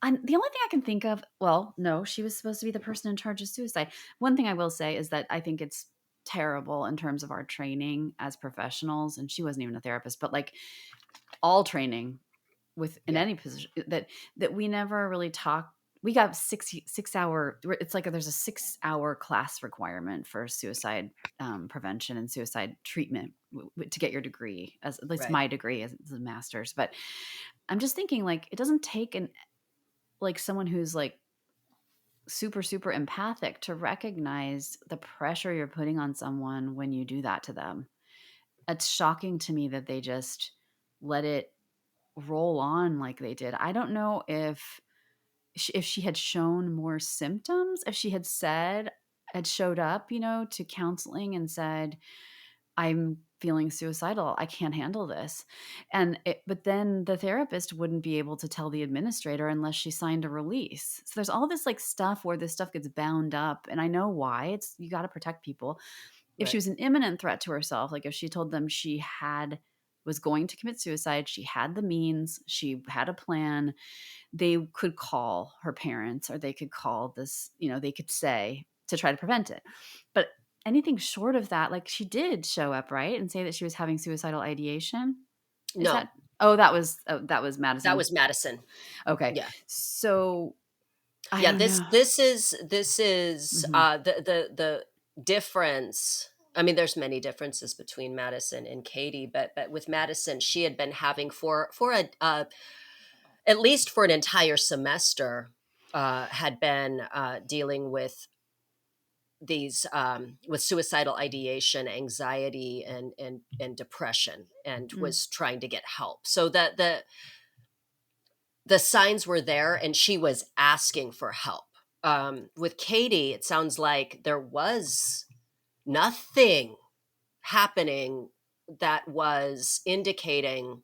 And the only thing I can think of, well, no, she was supposed to be the person in charge of suicide. One thing I will say is that I think it's terrible in terms of our training as professionals. And she wasn't even a therapist, but like all training in
Yeah.
any position that we never really talk. We got 6 hour. It's like there's a 6 hour class requirement for suicide prevention and suicide treatment to get your degree, as at least
Right.
my degree as a master's. But I'm just thinking, like, it doesn't take someone who's like super super empathic to recognize the pressure you're putting on someone when you do that to them. It's shocking to me that they just let it roll on like they did. I don't know if she had shown more symptoms, if she had showed up, to counseling and said, I'm feeling suicidal. I can't handle this. But then the therapist wouldn't be able to tell the administrator unless she signed a release. So there's all this like stuff where this stuff gets bound up. And I know why. You got to protect people. If she
Right.
was an imminent threat to herself, like if she told them was going to commit suicide, she had the means, she had a plan, they could call her parents, or they could call this, they could say to try to prevent it. But anything short of that, like she did show up, right? And say that she was having suicidal ideation. Is
No,
that, that was
that
Madison.
was Madison.
Okay.
Yeah.
So I
Yeah.
don't
This
know.
this is
Mhm.
the difference. I mean, there's many differences between Madison and Katie, but with Madison, she had been having for a at least for an entire semester, had been dealing these with suicidal ideation, anxiety, and depression, and
Mm.
was trying to get help. So the signs were there, and she was asking for help. With Katie, it sounds like there was nothing happening that was indicating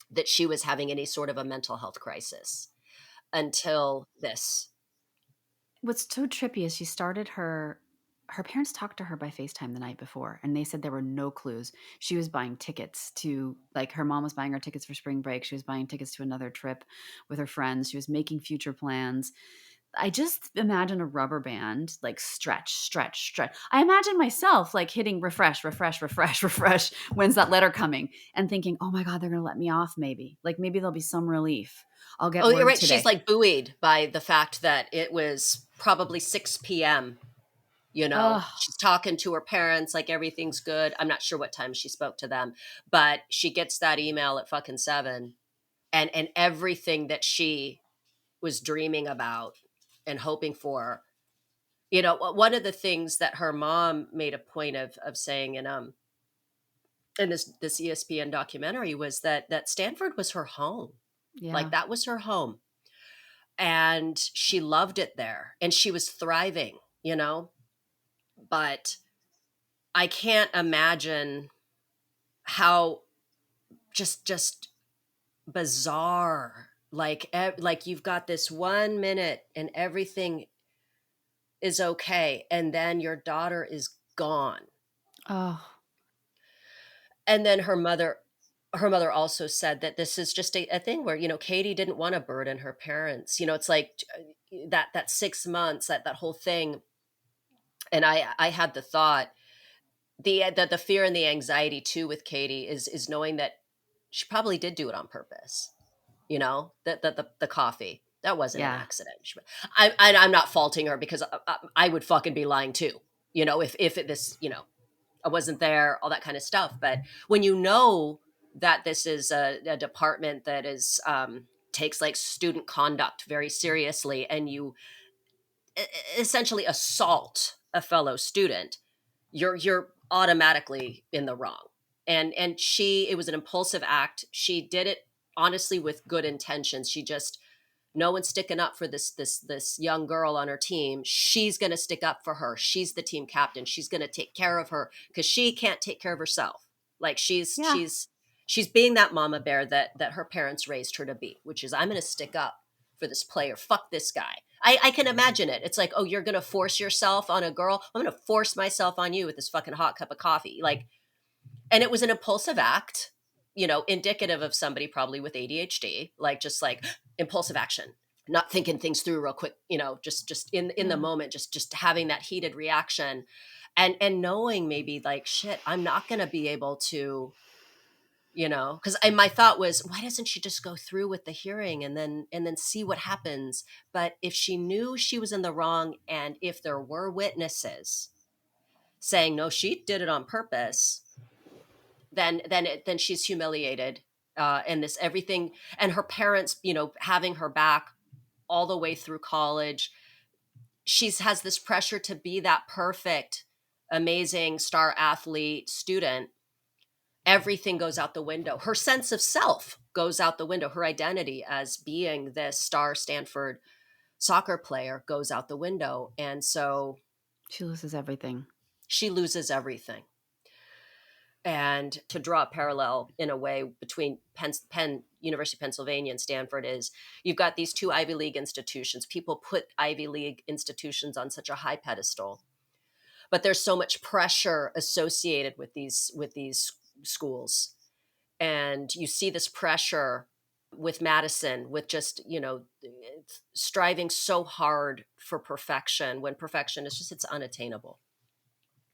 that she was having any sort of a mental health crisis until this.
What's so trippy is her parents talked to her by FaceTime the night before, and they said there were no clues. She was buying tickets to, like, her mom was buying her tickets for spring break. She was buying tickets to another trip with her friends. She was making future plans. I just imagine a rubber band, like stretch, stretch, stretch. I imagine myself like hitting refresh, refresh, refresh, refresh. When's that letter coming? And thinking, oh my God, they're going to let me off maybe. Like maybe there'll be some relief. I'll get
Oh, you're
word
right. She's
today.
like buoyed by the fact that it was probably 6 p.m.
Oh,
She's talking to her parents like everything's good. I'm not sure what time she spoke to them, but she gets that email at fucking 7, and everything that she was dreaming about and hoping for. One of the things that her mom made a point of saying in this ESPN documentary was that Stanford was her home. Like,
yeah.
that was her home, and she loved it there, and she was thriving. But I can't imagine how just bizarre, like you've got this 1 minute and everything is okay, and then your daughter is gone.
Oh,
And then her mother also said that this is just a thing where, Katie didn't want to burden her parents. It's like that 6 months, that whole thing. And I had the thought, the fear and the anxiety too with Katie is knowing that she probably did do it on purpose. That the coffee, that wasn't an
yeah.
accident. I'm not faulting her, because I would fucking be lying too. If this, I wasn't there, all that kind of stuff. But when you know that this is a department that is takes like student conduct very seriously, and you essentially assault a fellow student, you're automatically in the wrong. And it was an impulsive act. She did it honestly with good intentions. She just, no one's sticking up for this young girl on her team. She's going to stick up for her. She's the team captain. She's going to take care of her, because she can't take care of herself. Like, she's
Yeah.
she's she's being that mama bear that her parents raised her to be, which is, I'm going to stick up for this player. Fuck this guy. I can imagine it. It's like, oh, you're going to force yourself on a girl. I'm going to force myself on you with this fucking hot cup of coffee. Like, and it was an impulsive act. indicative of somebody probably with ADHD, like just like impulsive action, not thinking things through real quick, just in the moment, just having that heated reaction, and knowing maybe like, shit, I'm not going to be able to, because my thought was, why doesn't she just go through with the hearing and then see what happens? But if she knew she was in the wrong, and if there were witnesses saying no, she did it on purpose, then she's humiliated, and this everything, and her parents, having her back all the way through college. She's has this pressure to be that perfect, amazing star athlete student. Everything goes out the window. Her sense of self goes out the window. Her identity as being this star Stanford soccer player goes out the window. And so
She loses everything.
she loses everything. And to draw a parallel in a way between Penn University of Pennsylvania and Stanford is, you've got these two Ivy League institutions. People put Ivy League institutions on such a high pedestal, but there's so much pressure associated with these schools. And you see this pressure with Madison, with just, striving so hard for perfection, when perfection is just, it's unattainable.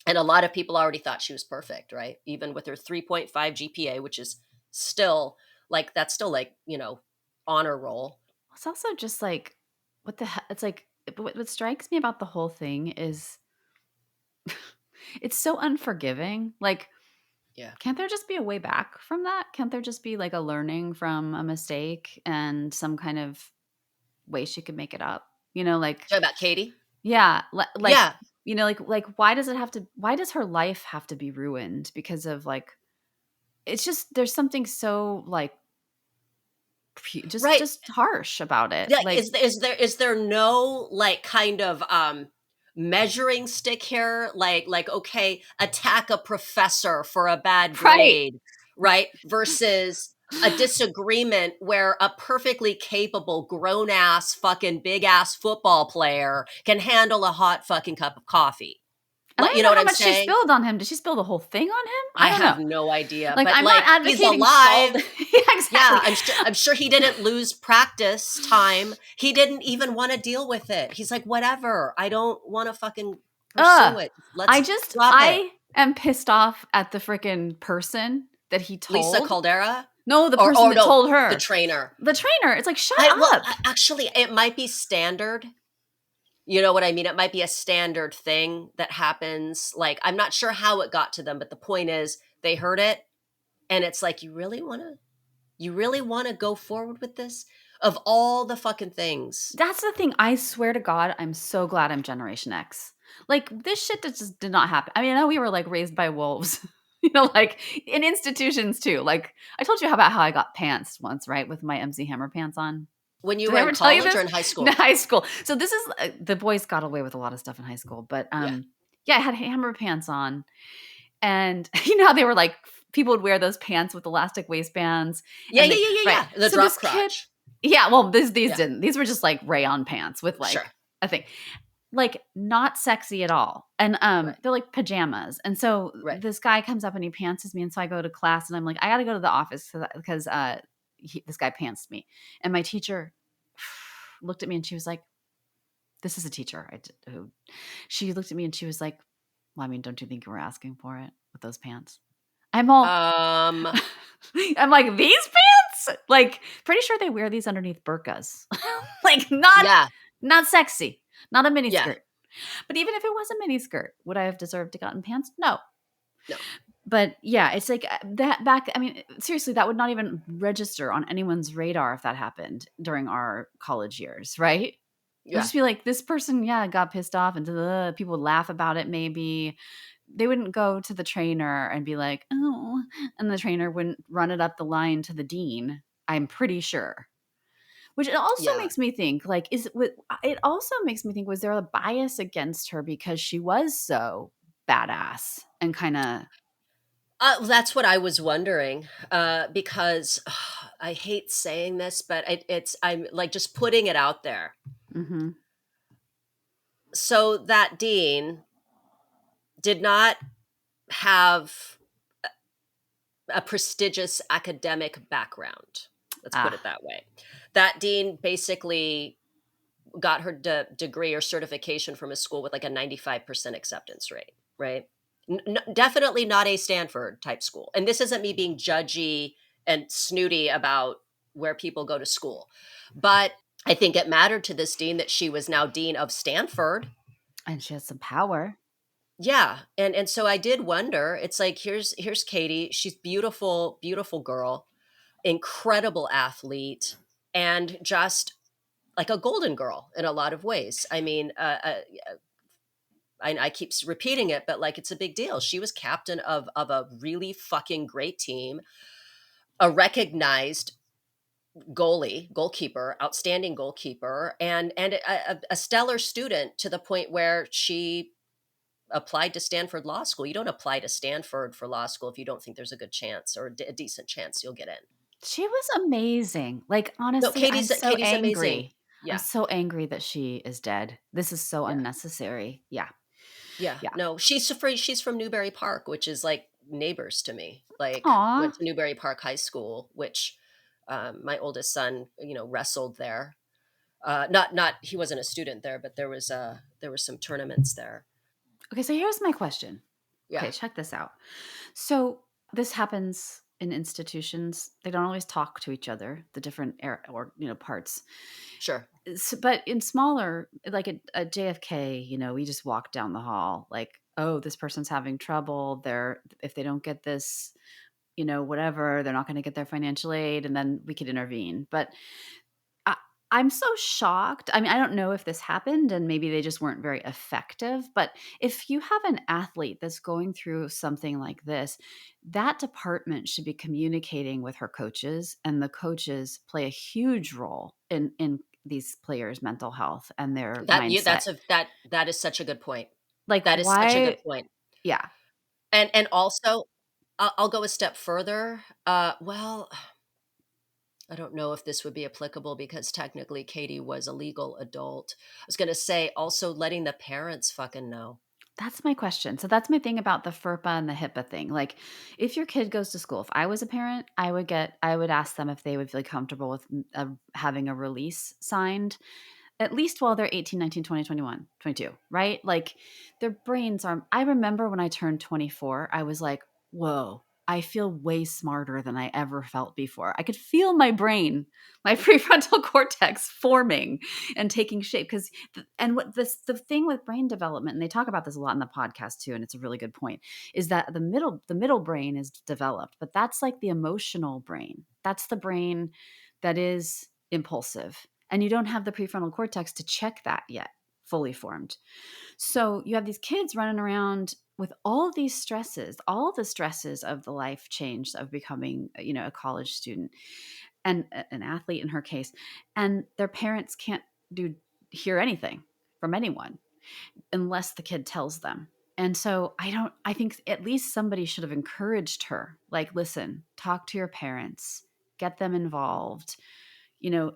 And a lot of people already thought she was perfect, right? Even with her 3.5 GPA, which is still like, that's still like, honor roll.
It's also just like, what the hell? It's like, what strikes me about the whole thing is it's so unforgiving. Like,
Yeah.
can't there just be a way back from that? Can't there just be like a learning from a mistake and some kind of way she could make it up? Like,
Talk about Katie.
yeah, like,
Yeah.
like why does her life have to be ruined because of like, it's just, there's something so like
Right.
just harsh about it.
Yeah.
Like,
Is there no like kind of measuring stick here? Like, okay, attack a professor for a bad
right.
grade, right? Versus a disagreement where a perfectly capable grown ass fucking big ass football player can handle a hot fucking cup of coffee.
And I
Like, you
don't
know
know
what
how
I'm
much she
saying?
spilled on him. Did she spill the whole thing on him?
I
I don't know.
have no idea.
Like,
But
I'm not
like, he's
advocating
alive.
scald. Yeah, exactly.
Yeah, I'm sure he didn't lose practice time. He didn't even want to deal with it. He's like, whatever. I don't want to fucking pursue it. Let's drop it.
I am pissed off at the freaking person that he
Lisa
told.
Caldera?
No, the
Or
person that
no,
told
the
her.
trainer.
The trainer. It's like, shut
Well,
up.
actually, it might be standard. You know what I mean? It might be a standard thing that happens. Like, I'm not sure how it got to them, but the point is they heard it, and it's like, you really want to go forward with this? Of all the fucking things.
That's the thing. I swear to God, I'm so glad I'm Generation X. Like, this shit that just did not happen. I mean, I know we were like raised by wolves, like in institutions too. Like, I told you about how I got pants once, right? With my MC Hammer pants on.
When you
Did
were
I
in
ever tell you
college
this?
or in high school?
In high school. So this is the boys got away with a lot of stuff in high school, but yeah, I had hammer pants on, and you know how they were like, people would wear those pants with elastic waistbands.
Yeah,
And
yeah, yeah, yeah,
right.
yeah. The
So
drop
this kid,
crotch.
yeah, well, these
Yeah.
didn't. These were just like rayon pants with like
Sure.
a thing, like not sexy at all. And
Right.
they're like pajamas. And so
Right.
this guy comes up and he pantses me, and so I go to class, and I'm like, I got to go to the office because this guy pantsed me, and my teacher looked at me and she was like, "This is a teacher." She looked at me and she was like, "Well, I mean, don't you think you were asking for it with those pants?" I'm all,
Um,
I'm like, these pants? Like, pretty sure they wear these underneath burqas. Like, not sexy, not a mini
yeah,
skirt. But even if it was a mini skirt, would I have deserved to gotten pants? No.
no.
But yeah, it's like that back. I mean, seriously, that would not even register on anyone's radar if that happened during our college years, right? It would
Yeah,
just be like, this person, yeah, got pissed off, and people would laugh about it maybe. They wouldn't go to the trainer and be like, oh, and the trainer wouldn't run it up the line to the dean, I'm pretty sure. Which it also
yeah.
makes me think, like, it also makes me think, was there a bias against her because she was so badass and kind of,
That's what I was wondering. Because I hate saying this, but I'm like just putting it out there.
mm-hmm.
So that dean did not have a prestigious academic background. Let's put
Ah,
it that way. That dean basically got her degree or certification from a school with like a 95% acceptance rate, right? Definitely not a Stanford type school. And this isn't me being judgy and snooty about where people go to school. But I think it mattered to this dean that she was now dean of Stanford.
and she has some power.
Yeah, and so I did wonder. It's like here's Katie. She's beautiful, beautiful girl, incredible athlete, and just like a golden girl in a lot of ways. I mean, I keep repeating it, but like it's a big deal. She was captain of a really fucking great team, a recognized goalkeeper, outstanding goalkeeper, and a stellar student to the point where she applied to Stanford Law School. You don't apply to Stanford for law school if you don't think there's a good chance or a decent chance you'll get in.
She was amazing. Like,
No,
honestly, I'm so
Katie's amazing.
angry. I'm
Yeah.
so angry that she is dead. This is so
Yeah.
unnecessary. Yeah.
Yeah,
Yeah.
no, she's from Newbury Park, which is like neighbors to me. Like
Aw.
went to Newbury Park High School, which my oldest son, wrestled there. Not he wasn't a student there, but there was some tournaments there.
Okay, so here's my question.
Yeah,
Okay, check this out. So this happens in institutions. They don't always talk to each other, the different or parts.
sure.
But in smaller, like at JFK, we just walk down the hall, like, oh, this person's having trouble. If they don't get this, whatever, they're not going to get their financial aid, and then we could intervene. But I, I'm so shocked. I mean, I don't know if this happened and maybe they just weren't very effective, but if you have an athlete that's going through something like this, that department should be communicating with her coaches, and the coaches play a huge role in these players' mental health and their mindset.
That is such a good point.
Like,
That is such a good
why?
point.
Yeah,
And also, I'll go a step further. Well, I don't know if this would be applicable because technically Katie was a legal adult. I was going to say also letting the parents fucking know.
that's my question. So that's my thing about the FERPA and the HIPAA thing. Like, if your kid goes to school, if I was a parent, I would ask them if they would feel comfortable with having a release signed, at least while they're 18, 19, 20, 21, 22, right? Like, their brains are. I remember when I turned 24, I was like, whoa, I feel way smarter than I ever felt before. I could feel my brain, my prefrontal cortex forming and taking shape. And what the thing with brain development, and they talk about this a lot in the podcast too, and it's a really good point, is that the middle brain is developed, but that's like the emotional brain. That's the brain that is impulsive, and you don't have the prefrontal cortex to check that yet fully formed. So you have these kids running around with all of these stresses, all the stresses of the life change of becoming, a college student and an athlete in her case, and their parents can't do hear anything from anyone unless the kid tells them. And so I think at least somebody should have encouraged her, like, listen, talk to your parents, get them involved.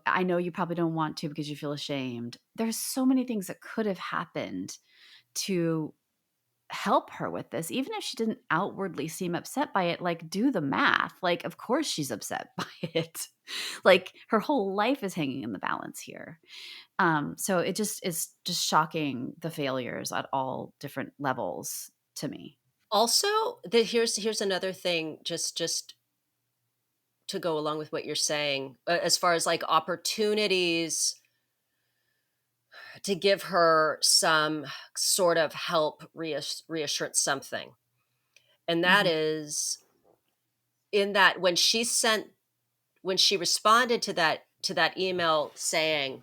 I know you probably don't want to because you feel ashamed. There's so many things that could have happened to help her with this, even if she didn't outwardly seem upset by it. Like, do the math. Like, of course she's upset by it. Like, her whole life is hanging in the balance here. So it just is just shocking, the failures at all different levels to me.
Also, here's another thing just to go along with what you're saying, as far as like opportunities to give her some sort of help, reassurance, something. And that
Mhm.
is in that when she responded to that email saying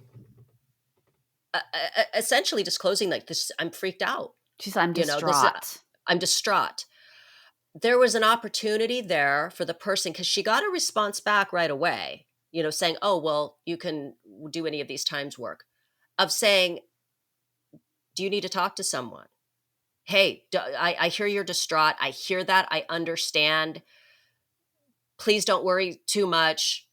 essentially disclosing like this, I'm freaked out.
She said, I'm
This is
distraught.
I'm distraught. There was an opportunity there for the person because she got a response back right away, saying, "Oh, well, you can do any of these times work." Of saying, "Do you need to talk to someone? Hey, I hear you're distraught. I hear that. I understand. Please don't worry too much.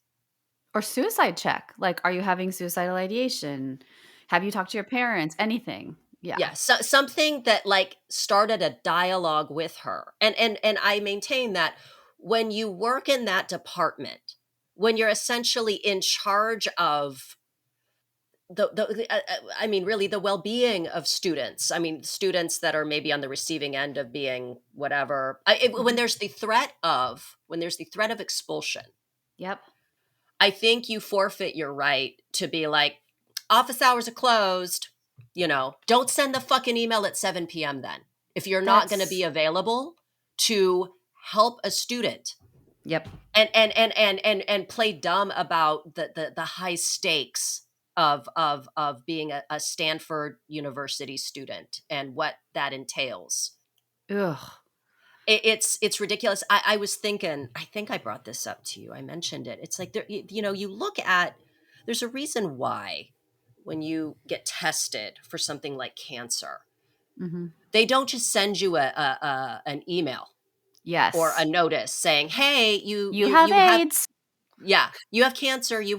Or suicide check. Like, are you having suicidal ideation? Have you talked to your parents? Anything. Yeah.
Yeah, something that like started a dialogue with her. And I maintain that when you work in that department, when you're essentially in charge of I mean, really the well-being of students. I mean, students that are maybe on the receiving end of being whatever.
Mhm.
When there's the threat of expulsion,
Yep.
I think you forfeit your right to be like, office hours are closed. Don't send the fucking email at 7 p.m. then. If you're not going to be
That's
available to help a student
yep.
and play dumb about the high stakes of being a Stanford University student and what that entails.
Ugh.
It's ridiculous. I was thinking, I think I brought this up to you. I mentioned it. It's like you look at, there's a reason why when you get tested for something like cancer,
Mhm.
they don't just send you an email or a
Yes.
notice saying, "Hey,
You have
you have,
AIDS.
yeah, you have cancer. You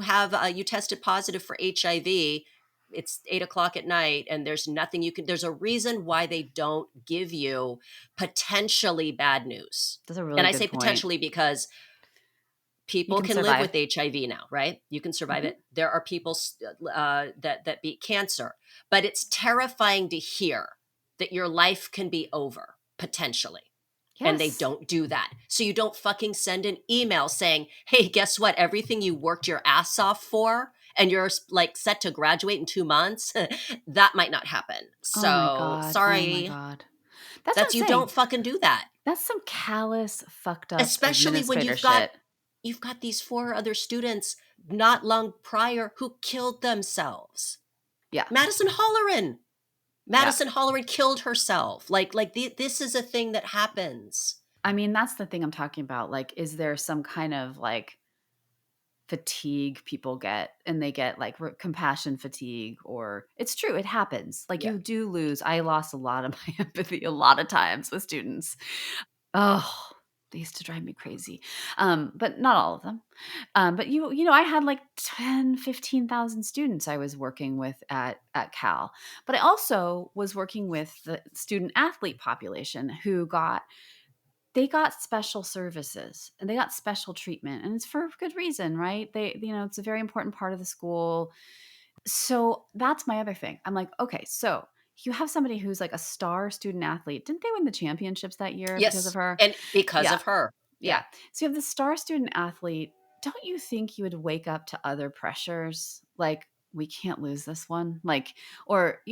tested positive for HIV. It's 8 o'clock at night, and there's nothing you can." There's a reason why they don't give you potentially bad news,
That's a
and
really
I
good
say
point.
potentially because
You
people
can
can live
survive.
with HIV now, right? You can survive
Mhm.
it. There are people that beat cancer, but it's terrifying to hear that your life can be over potentially, and they
Yes.
don't do that. So you don't fucking send an email saying, "Hey, guess what? Everything you worked your ass off for and you're like set to graduate in 2 months, that might not happen.
Oh my
So,
god. Oh my
sorry."
god. That's what I'm
That's, you
saying.
don't fucking do that.
That's some callous, fucked up
Especially when
administrator shit.
you've got these four other students not long prior who killed themselves.
Yeah.
Madison Holleran.
Yeah.
Madison Holleran killed herself. This is a thing that happens.
I mean, that's the thing I'm talking about. Like, is there some kind of like fatigue people get and they get like compassion fatigue, or it's true, it happens. Like
Yeah.
you do lose. I lost a lot of my empathy a lot of times with students. Oh, they used to drive me crazy. But not all of them. But I had like 10, 15,000 students I was working with at Cal. But I also was working with the student athlete population who got special services and they got special treatment, and it's for good reason, right? It's a very important part of the school. So that's my other thing. I'm like, okay, so you have somebody who's like a star student athlete. Didn't they win the championships that year because of
Yes.
her?
And because
Yeah.
of her. Yeah.
Yeah. So you have the star student athlete. Don't you think you would wake up to other pressures? Like, we can't lose this one. Like, or,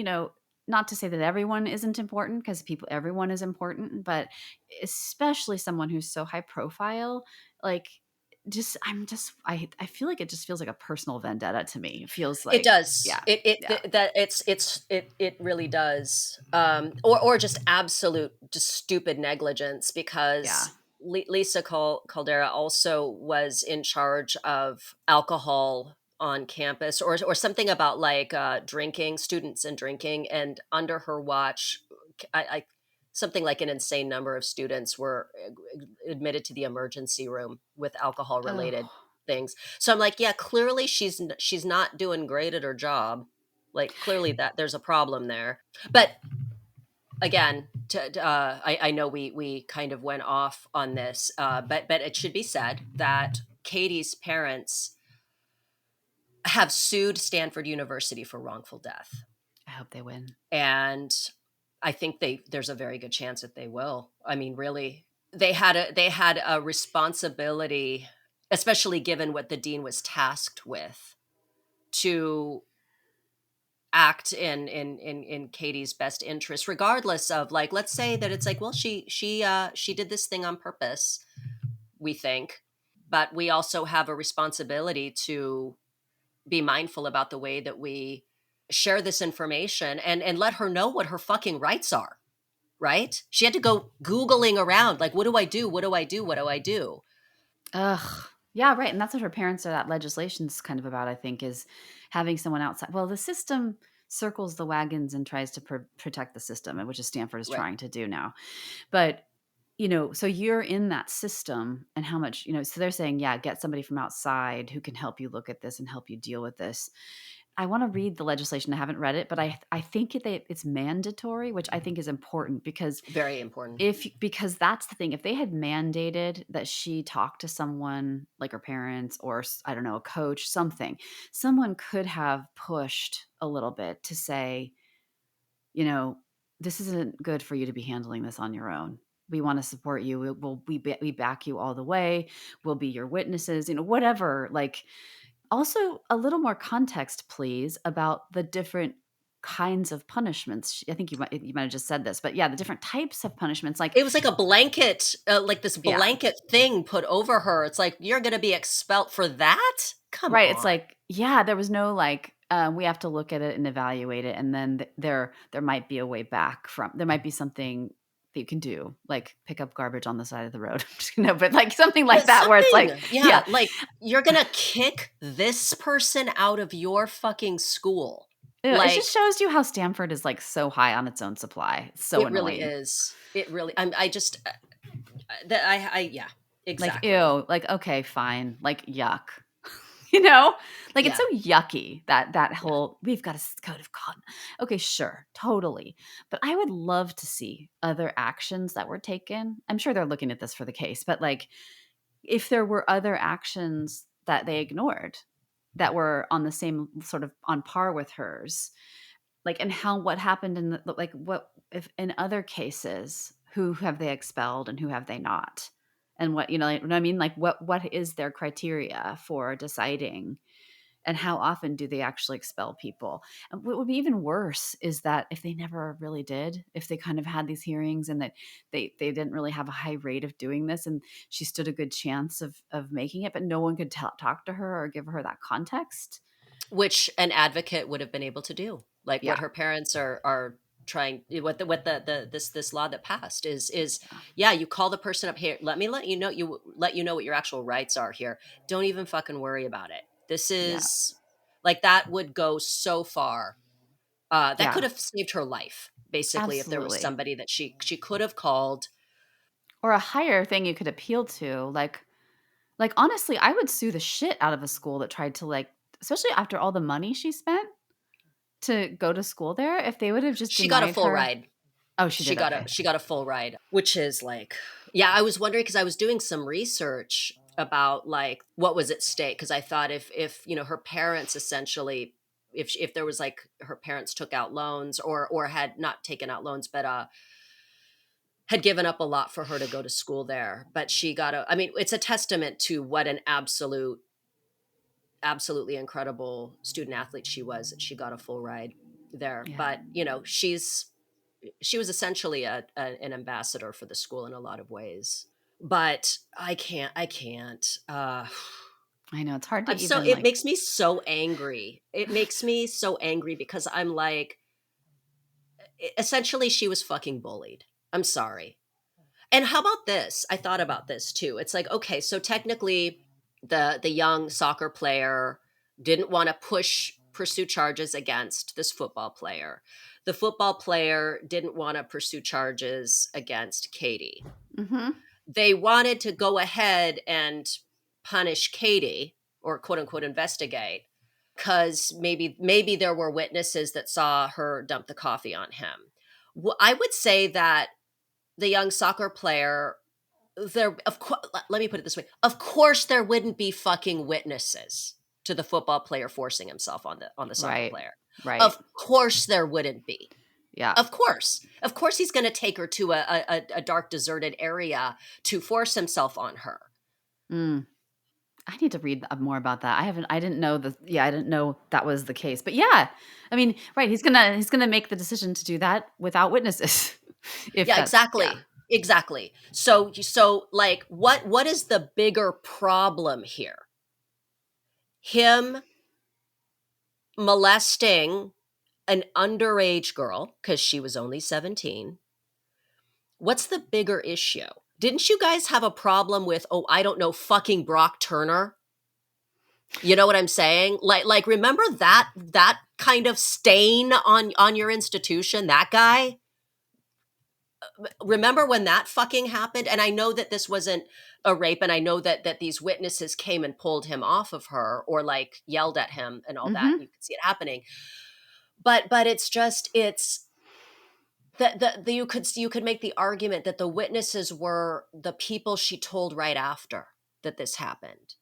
not to say that everyone isn't important, because everyone is important, but especially someone who's so high profile, like, I feel like it just feels like a personal vendetta to me. It feels
It
like,
does.
yeah, yeah,
It really does. Or just absolute, just stupid negligence,
yeah.
because Lisa Caldera also was in charge of alcohol on campus, or something about like drinking, students and drinking, and under her watch, I something like an insane number of students were admitted to the emergency room with alcohol related
Oh,
things. So I'm like, yeah, clearly she's not doing great at her job. Like, clearly that there's a problem there. But again, I know we kind of went off on this, but it should be said that Katie's parents have sued Stanford University for wrongful death,
I hope they win.
and I think there's a very good chance that they will. I mean, really, they had a responsibility, especially given what the dean was tasked with, to act in Katie's best interest, regardless of, like, let's say that it's like, well, she did this thing on purpose, we think, but we also have a responsibility to be mindful about the way that we share this information, and let her know what her fucking rights are, right? She had to go Googling around, like, what do I do? What do I do? What do I do?
Ugh. Yeah, right. And that's what her parents, or that legislation's kind of about, I think, is having someone outside. Well, the system circles the wagons and tries to protect the system, which is Stanford is
Right.
trying to do now. But, so you're in that system, and how much, so they're saying, yeah, get somebody from outside who can help you look at this and help you deal with this. I want to read the legislation. I haven't read it, but I think it's mandatory, which I think is important because
Very important.
because that's the thing. If they had mandated that she talk to someone like her parents or I don't know, a coach, something, someone could have pushed a little bit to say, this isn't good for you to be handling this on your own. We want to support you. We back you all the way. We'll be your witnesses, whatever. Like, also a little more context, please, about the different kinds of punishments. I think you might have just said this, but yeah, the different types of punishments. Like,
It was like a blanket, like this
yeah,
blanket thing put over her. It's like, you're going to be expelled for that? Come
right. It's
on.
like, yeah, there was no like, we have to look at it and evaluate it, and then there might be a way back from. There might be something that you can do, like pick up garbage on the side of the road. But like something like that, where it's like,
Yeah, like you're going to kick this person out of your fucking school.
it just shows you how Stanford is like so high on its own supply. It's so
it
annoying.
really is. It really, yeah, exactly.
Like, ew, like, okay, fine. Like, yuck. Like it's so yucky that whole we've got a code of conduct. Okay, sure, totally. But I would love to see other actions that were taken. I'm sure they're looking at this for the case, but like if there were other actions that they ignored that were on the same sort of on par with hers, like, and what happened in like what if in other cases, who have they expelled and who have they not? And what, like, what I mean? Like what is their criteria for deciding, and how often do they actually expel people? And what would be even worse is that if they never really did, if they kind of had these hearings and that they didn't really have a high rate of doing this, and she stood a good chance of making it, but no one could talk to her or give her that context.
Which an advocate would have been able to do. Like
Yeah.
what her parents are trying, what the this law that passed is yeah, you call the person up here, let you know what your actual rights are here. Don't even fucking worry about it. This
Yeah.
is like, that would go so far. That
Yeah.
could have saved her life, basically, if there was
Absolutely.
somebody that she could have called.
Or a higher thing you could appeal to. Like honestly, I would sue the shit out of a school that tried to, like, especially after all the money she spent to go to school there, if they would have just
She got a
denied
full
her.
ride.
Oh, she did. Okay.
She got a full ride, which is like, yeah, I was wondering because I was doing some research about like what was at stake, because I thought if her parents essentially, if there was like her parents took out loans or had not taken out loans, but had given up a lot for her to go to school there, but she got I mean, it's a testament to what an absolutely incredible student athlete she was. She got a full ride there,
Yeah.
but she was essentially an ambassador for the school in a lot of ways. But I can't.
I know it's hard to
I'm so
even
it
like.
makes me so angry. It makes me so angry because I'm like, essentially she was fucking bullied. I'm sorry. And how about this? I thought about this too. It's like, okay, so technically the young soccer player didn't want to pursue charges against this football player. The football player didn't want to pursue charges against Katie.
Mm-hmm.
They wanted to go ahead and punish Katie, or quote unquote investigate, because maybe there were witnesses that saw her dump the coffee on him. I would say that the young soccer player, let me put it this way. Of course there wouldn't be fucking witnesses to the football player forcing himself on the soccer
Right.
player.
Right.
Of course there wouldn't be.
Yeah.
Of course he's going to take her to a dark, deserted area to force himself on her.
Mm. I need to read more about that. I didn't know I didn't know that was the case. But yeah, I mean, right. He's gonna make the decision to do that without witnesses. If
Yeah,
that's, yeah.
exactly. So like, what is the bigger problem here? Him molesting an underage girl because she was only 17. What's the bigger issue? Didn't you guys have a problem with, oh, I don't know, fucking Brock Turner? You know what I'm saying? Like remember that kind of stain on your institution, that guy? remember when that fucking happened? And I know that this wasn't a rape, and I know that these witnesses came and pulled him off of her, or like yelled at him and all that, and
Mhm.
you could see it happening. But it's just, it's that the you could make the argument that the witnesses were the people she told right after that this happened.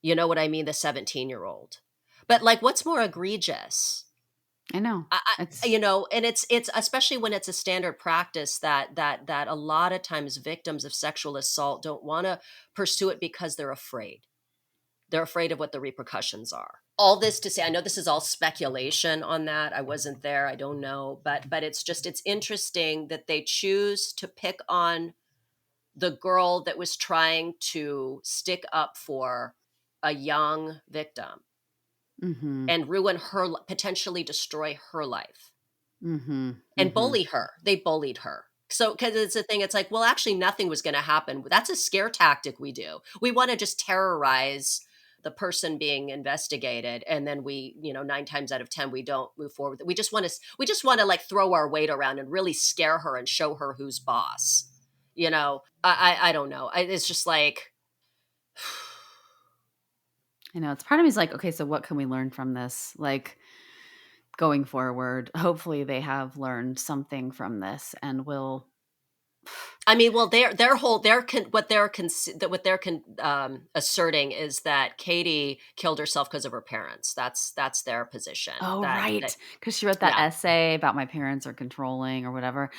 You know what I mean? The 17-year-old. But like, what's more egregious?
I know. It's
And it's especially when it's a standard practice that a lot of times victims of sexual assault don't want to pursue it because they're afraid. They're afraid of what the repercussions are. All this to say, I know this is all speculation on that. I wasn't there. I don't know, but it's interesting that they choose to pick on the girl that was trying to stick up for a young victim
Mhm.
and ruin her, potentially destroy her life,
Mhm.
and
Mhm.
bully her. They bullied her. So, because it's a thing, it's like, well, actually, nothing was going to happen. That's a scare tactic we do. We want to just terrorize the person being investigated, and then we, 9 times out of 10, we don't move forward. We just want to like throw our weight around and really scare her and show her who's boss. I don't know. It's just like,
I know. It's part of me is like, okay, so what can we learn from this? Like going forward, hopefully they have learned something from this and will.
I mean, well, their whole their con, what they're asserting is that Katie killed herself because of her parents. That's their position.
Oh,
That
right, because she wrote that
Yeah.
essay about my parents are controlling or whatever.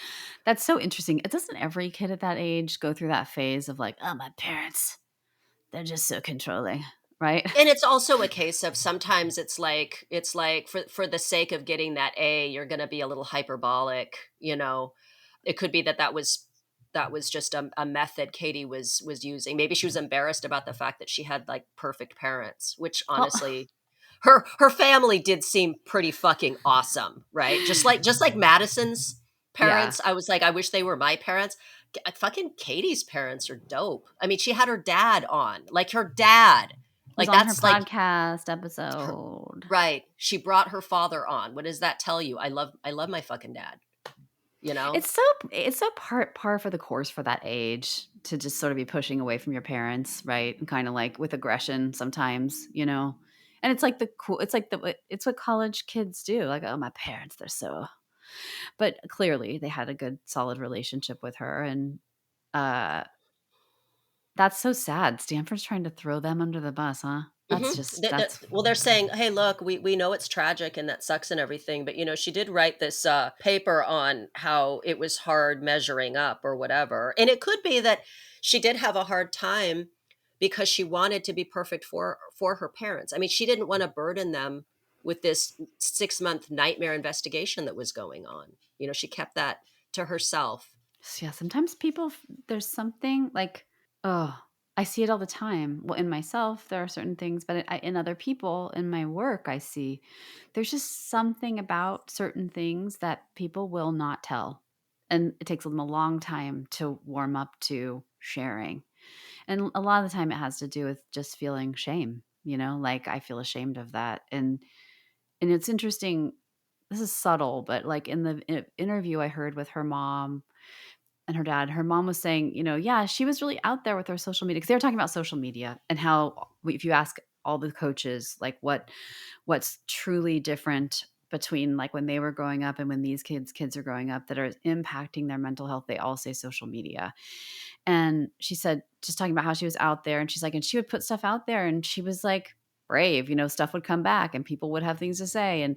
That's so interesting. It doesn't every kid at that age go through that phase of like, "Oh, my parents, they're just so controlling," right?
And it's also a case of, sometimes it's like for the sake of getting that A, you're going to be a little hyperbolic. It could be that was just a method Katie was using. Maybe she was embarrassed about the fact that she had like perfect parents, which
Well,
honestly, her family did seem pretty fucking awesome, right? Just like Madison's
yeah,
parents. I was like, I wish they were my parents. Fucking Katie's parents are dope. I mean, she had her dad on, like her dad.
he was
Like,
on her
that's like
podcast
her,
episode.
right. She brought her father on. What does that tell you? I love my fucking dad, you know?
It's so par for the course for that age to just sort of be pushing away from your parents, right? And kind of like with aggression sometimes, you know. And it's like the cool. It's like it's what college kids do. Like, oh, my parents, they're so. But clearly, they had a good, solid relationship with her, and uh, that's so sad. Stanford's trying to throw them under the bus, huh? That's just that's
Well, they're saying, hey, look, we know it's tragic and that sucks and everything, but she did write this paper on how it was hard measuring up or whatever. And it could be that she did have a hard time because she wanted to be perfect for her parents. I mean, she didn't want to burden them with this 6-month nightmare investigation that was going on. She kept that to herself.
yeah. Sometimes there's something like, oh, I see it all the time. Well, in myself, there are certain things, but in other people, in my work, I see there's just something about certain things that people will not tell. And it takes them a long time to warm up to sharing. And a lot of the time, it has to do with just feeling shame, like I feel ashamed of that. And it's interesting. This is subtle, but like in the interview I heard with her mom and her mom was saying, yeah, she was really out there with her social media because they were talking about social media and how if you ask all the coaches, like what's truly different between like when they were growing up and when these kids are growing up that are impacting their mental health, they all say social media. And she said, just talking about how she was out there and she's like, and she would put stuff out there and she was like brave, stuff would come back and people would have things to say and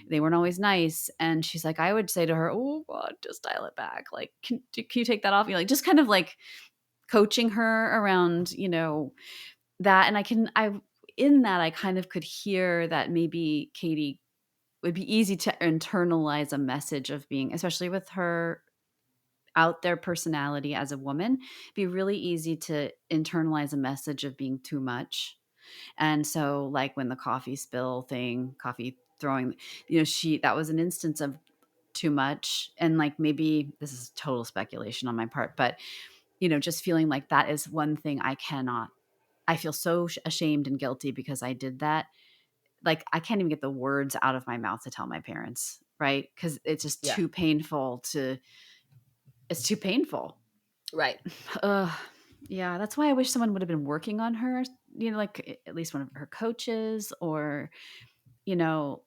they weren't always nice. And she's like, I would say to her, oh God, just dial it back. Like, can you take that off? Like, just kind of like coaching her around, that. And in that, I kind of could hear that maybe Katie would be easy to internalize a message of being, especially with her out there personality as a woman, be really easy to internalize a message of being too much. And so like when the coffee throwing, that was an instance of too much. And like maybe this is total speculation on my part, but just feeling like that is one thing I feel so ashamed and guilty because I did that. Like I can't even get the words out of my mouth to tell my parents, right? Because it's just
Yeah.
too painful it's too painful.
Right.
Ugh. Yeah, that's why I wish someone would have been working on her, like at least one of her coaches, or you know,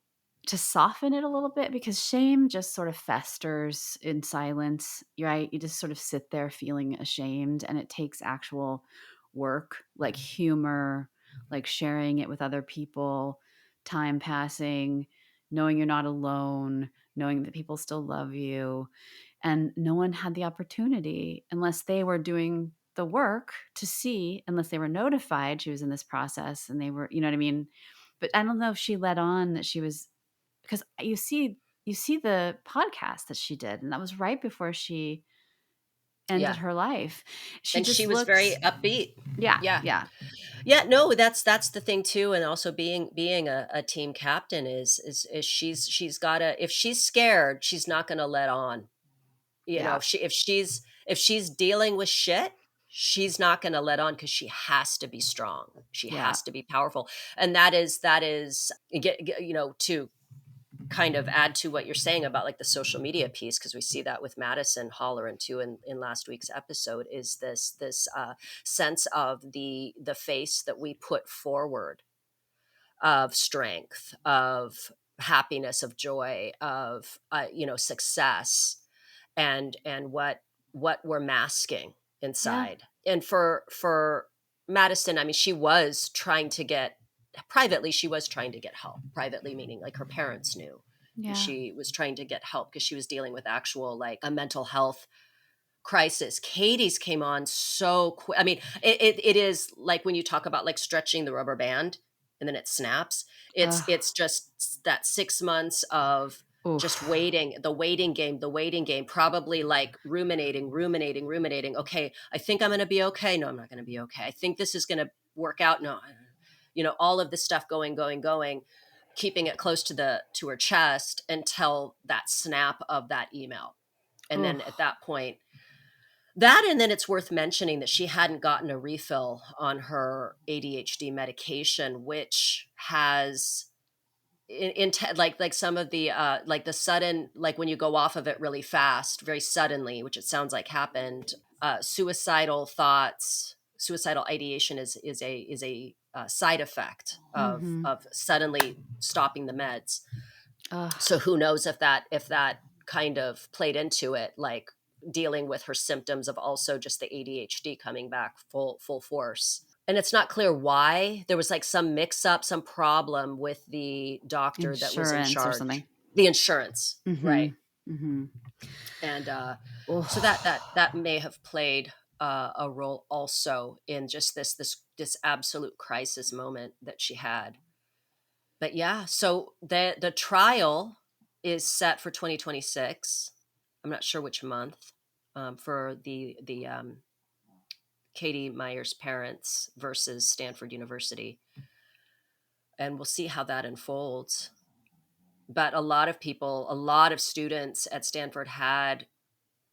to soften it a little bit, because shame just sort of festers in silence, right? You just sort of sit there feeling ashamed, and it takes actual work, like humor, like sharing it with other people, time passing, knowing you're not alone, knowing that people still love you. And no one had the opportunity, unless they were doing the work to see, unless they were notified she was in this process and they were, you know what I mean? But I don't know if she let on that she was, because you see the podcast that she did, and that was right before she ended
Yeah.
her life. She
And
just
she was very
looks,
upbeat.
yeah,
Yeah.
yeah.
Yeah, no, that's the thing too, and also being a team captain is she's gotta, if she's scared, she's not gonna let on. You know,
Yeah.
if she's dealing with shit, she's not gonna let on, because she has to be strong. She
Yeah.
has to be powerful. And that is to kind of add to what you're saying about like the social media piece, because we see that with Madison Holleran too in last week's episode, is this sense of the face that we put forward, of strength, of happiness, of joy, of success, and what we're masking
Yeah.
inside. And for Madison, I mean, she was trying to get help privately, meaning like her parents knew, and
Yeah.
she was trying to get help because she was dealing with actual like a mental health crisis. Katie's came on so quick. I mean, it is like when you talk about like stretching the rubber band and then it snaps. It's just that 6 months of just
Oof.
waiting, the waiting game, probably like ruminating. Okay, I think I'm going to be okay. No, I'm not going to be okay. I think this is going to work out. No, all of this stuff going, keeping it close to her chest until that snap of that email. And then at
Oof.
that point, that, and then it's worth mentioning that she hadn't gotten a refill on her ADHD medication, which has like some of the like the sudden, like when you go off of it really fast, very suddenly, which it sounds like happened, suicidal thoughts, suicidal ideation is a side effect of
Mhm.
of suddenly stopping the meds.
Ugh.
So who knows if that kind of played into it, like dealing with her symptoms of also just the ADHD coming back full force. And it's not clear why. There was like some mix up, some problem with the doctor that was in
Insurance or
charge.
something.
The insurance, right?
Mhm. Mhm.
And so that
Oh.
that that may have played a role also in just this absolute crisis moment that she had. But yeah, so the trial is set for 2026. I'm not sure which month, for the Katie Meyer's parents versus Stanford University, and we'll see how that unfolds. But a lot of students at Stanford had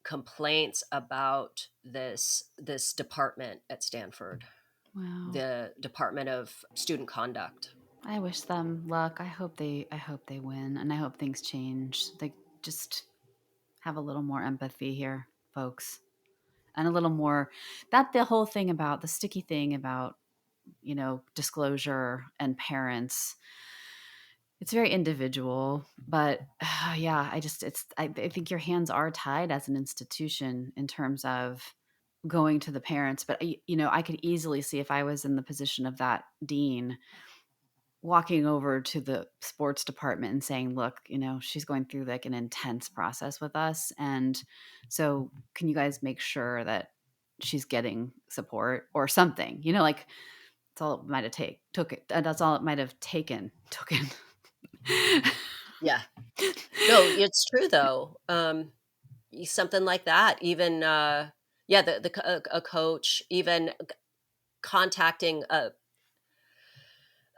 complaints about this department at Stanford,
Wow.
the Department of Student Conduct.
I wish them luck. I hope they win, and I hope things change. They just have a little more empathy here, folks. And a little more, that the whole thing about the sticky thing about, disclosure and parents. It's very individual, but yeah, I think your hands are tied as an institution in terms of going to the parents. But I could easily see, if I was in the position of that dean, walking over to the sports department and saying, "Look, she's going through like an intense process with us, and so can you guys make sure that she's getting support or something?" Like that's all it might have took it. That's all it might have taken.
Yeah. No, it's true though. Something like that. Even yeah, a coach, even contacting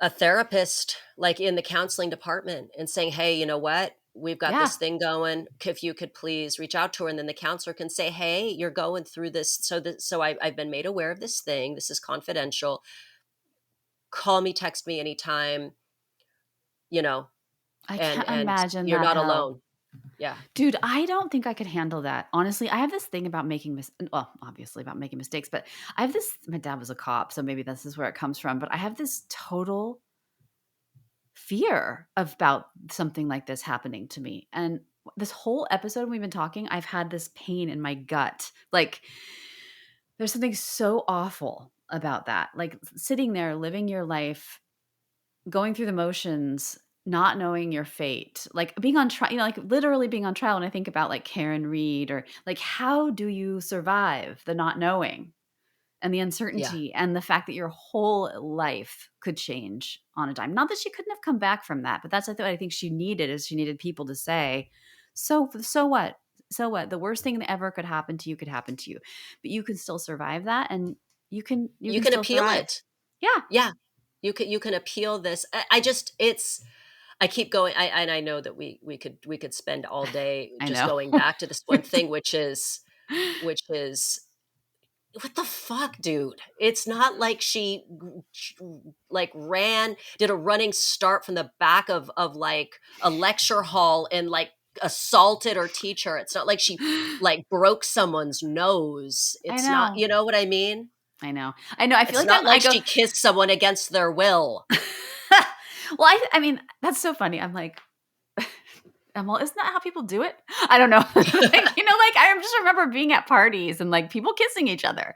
a therapist, like in the counseling department, and saying, "Hey, you know what? We've got
Yeah,
this thing going. If you could please reach out to her," and then the counselor can say, "Hey, you're going through this. So I've been made aware of this thing. This is confidential. Call me, text me anytime. You know,
I
and
can't imagine
you're
that
not
hell.
alone." Yeah.
Dude, I don't think I could handle that. Honestly, I have this thing about well, obviously about making mistakes, but I have this my dad was a cop, so maybe this is where it comes from, but I have this total fear about something like this happening to me. And this whole episode we've been talking, I've had this pain in my gut. Like there's something so awful about that. Like sitting there living your life, going through the motions, not knowing your fate, like being on trial, like literally being on trial. And I think about like Karen Reed or like, how do you survive the not knowing and the
Yeah.
uncertainty and the fact that your whole life could change on a dime? Not that she couldn't have come back from that, but that's what I think she needed is she needed people to say, so what? So what? The worst thing that ever could happen to you could happen to you, but you can still survive that and you
You
can
can
still
appeal
thrive.
it.
Yeah,
Yeah. You can appeal this. I just it's I keep going. And I know that we could spend all day
I
just
know.
going back to this one thing, which is what the fuck, dude? It's not like she like did a running start from the back of like a lecture hall and like assaulted her teacher. It's not like she like broke someone's nose.
I
It's not,
know.
you know what I mean?
I know. I know. I feel
It's
like
not
I
like
go.
she kissed someone against their will.
Well, I mean, that's so funny. I'm like, well, isn't that how people do it? I don't know. Like, like I just remember being at parties and like people kissing each other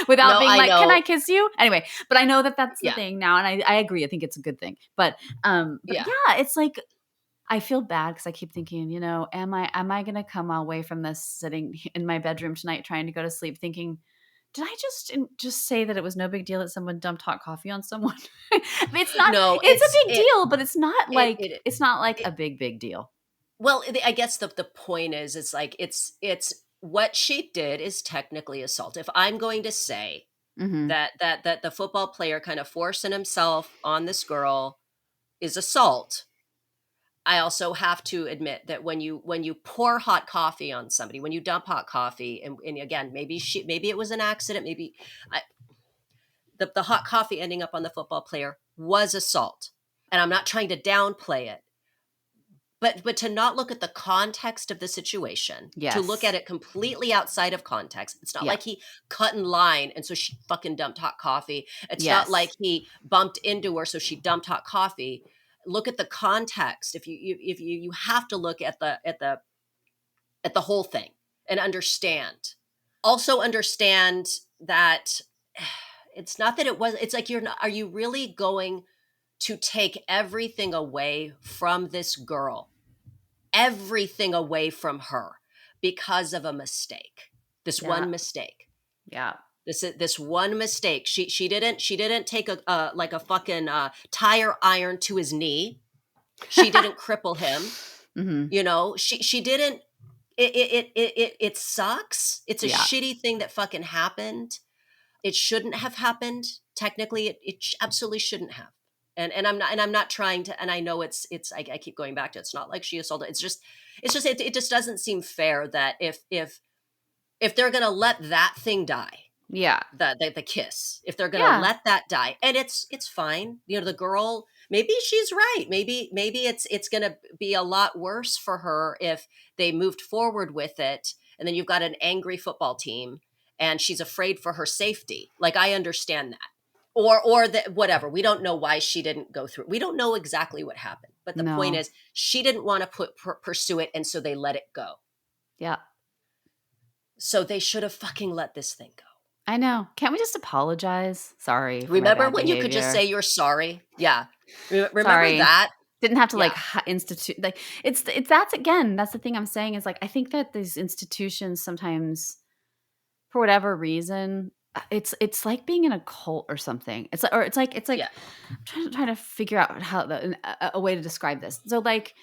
without
No,
being
I
like, "Can I
know.
kiss you?" Anyway, but I know that that's the
Yeah.
thing now, and I agree. I think it's a good thing. But
Yeah.
yeah, it's like I feel bad because I keep thinking, am I gonna come away from this sitting in my bedroom tonight trying to go to sleep thinking, did I just say that it was no big deal that someone dumped hot coffee on someone? It's not.
No,
It's a big deal, but
it it
it's not like
it
a big deal.
well, I guess the point is it's like it's what she did is technically assault. If I'm going to say
Mhm.
that the football player kind of forcing himself on this girl is assault, I also have to admit that when you pour hot coffee on somebody, when you dump hot coffee, and again, maybe it was an accident, maybe I, the hot coffee ending up on the football player was assault. And I'm not trying to downplay it, but to not look at the context of the situation, to look at
Yes.
it completely outside of context. It's not
Yeah.
like he cut in line and so she fucking dumped hot coffee. It's not like
Yes.
he bumped into her so she dumped hot coffee. Look at the context. If you have to look at the whole thing and understand. Also understand that it's not that it was, it's like, are you really going to take everything away from this girl, everything away from her because of a mistake, this
Yeah.
one mistake,
Yeah.
this one mistake? She didn't take a like a fucking tire iron to his knee. She didn't cripple him.
Mhm.
She didn't. It sucks. It's a
Yeah.
shitty thing that fucking happened. It shouldn't have happened. Technically, it absolutely shouldn't have. And I'm not trying to. And I know it's. I keep going back to it's not like she assaulted. It just doesn't seem fair that if they're gonna let that thing die,
Yeah.
the kiss, if they're gonna
Yeah.
let that die, and it's fine. The girl, maybe she's right. Maybe it's gonna be a lot worse for her if they moved forward with it, and then you've got an angry football team and she's afraid for her safety. Like, I understand that. Or that, whatever, we don't know why she didn't go through, we don't know exactly what happened, but the point
No.
is she didn't want to pursue it, and so they let it go.
Yeah.
So they should have fucking let this thing go.
I know. Can't we just apologize? Sorry for my
Remember
bad
when you could just say
behavior.
you're sorry? Yeah. Remember
Sorry.
that?
Didn't have to like
Yeah.
institute like it's that's again, that's the thing I'm saying is like I think that these institutions sometimes for whatever reason it's like being in a cult or something. It's like
Yeah.
I'm trying to figure out how a way to describe this. So like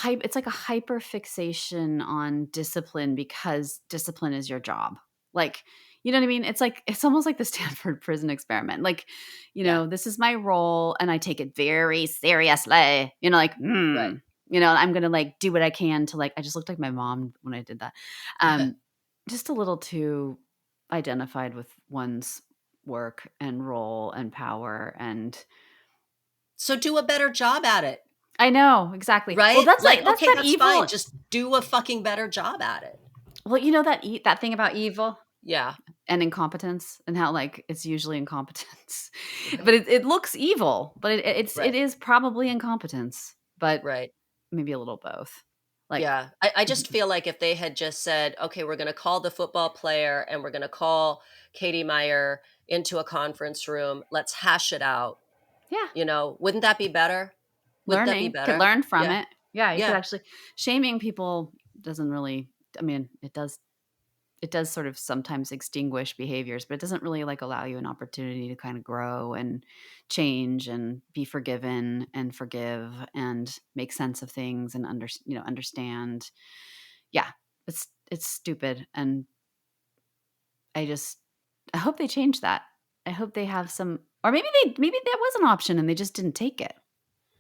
it's like a hyper fixation on discipline because discipline is your job. Like, you know what I mean? It's like it's almost like the Stanford prison experiment. Like,
Yeah.
this is my role and I take it very seriously. Like,
Right.
I'm gonna like do what I can to like I just looked like my mom when I did that. Um, just a little too identified with one's work and role and power and
So do a better job at it.
I know, exactly. Well,
right?
that's
Like,
that's
okay,
that
that's fine.
evil.
Just do a fucking better job at it.
Well, you know that thing about evil
Yeah.
and incompetence and how, like, it's usually incompetence. But
Right.
it looks evil, but it
Right.
is probably incompetence, but
Right.
maybe a little both. Like
Yeah. I just feel like if they had just said, okay, we're going to call the football player and we're going to call Katie Meyer into a conference room, let's hash it out.
yeah,
Wouldn't that be better? Wouldn't that be
learning, could
better?
learn from
Yeah.
it. Yeah, you could
Yeah.
actually shaming people doesn't really, I mean, it does sort of sometimes extinguish behaviors, but it doesn't really, like, allow you an opportunity to kind of grow and change and be forgiven and forgive and make sense of things and understand. Yeah, it's stupid, and I just I hope they change that. I hope they have some, or maybe that was an option and they just didn't take it.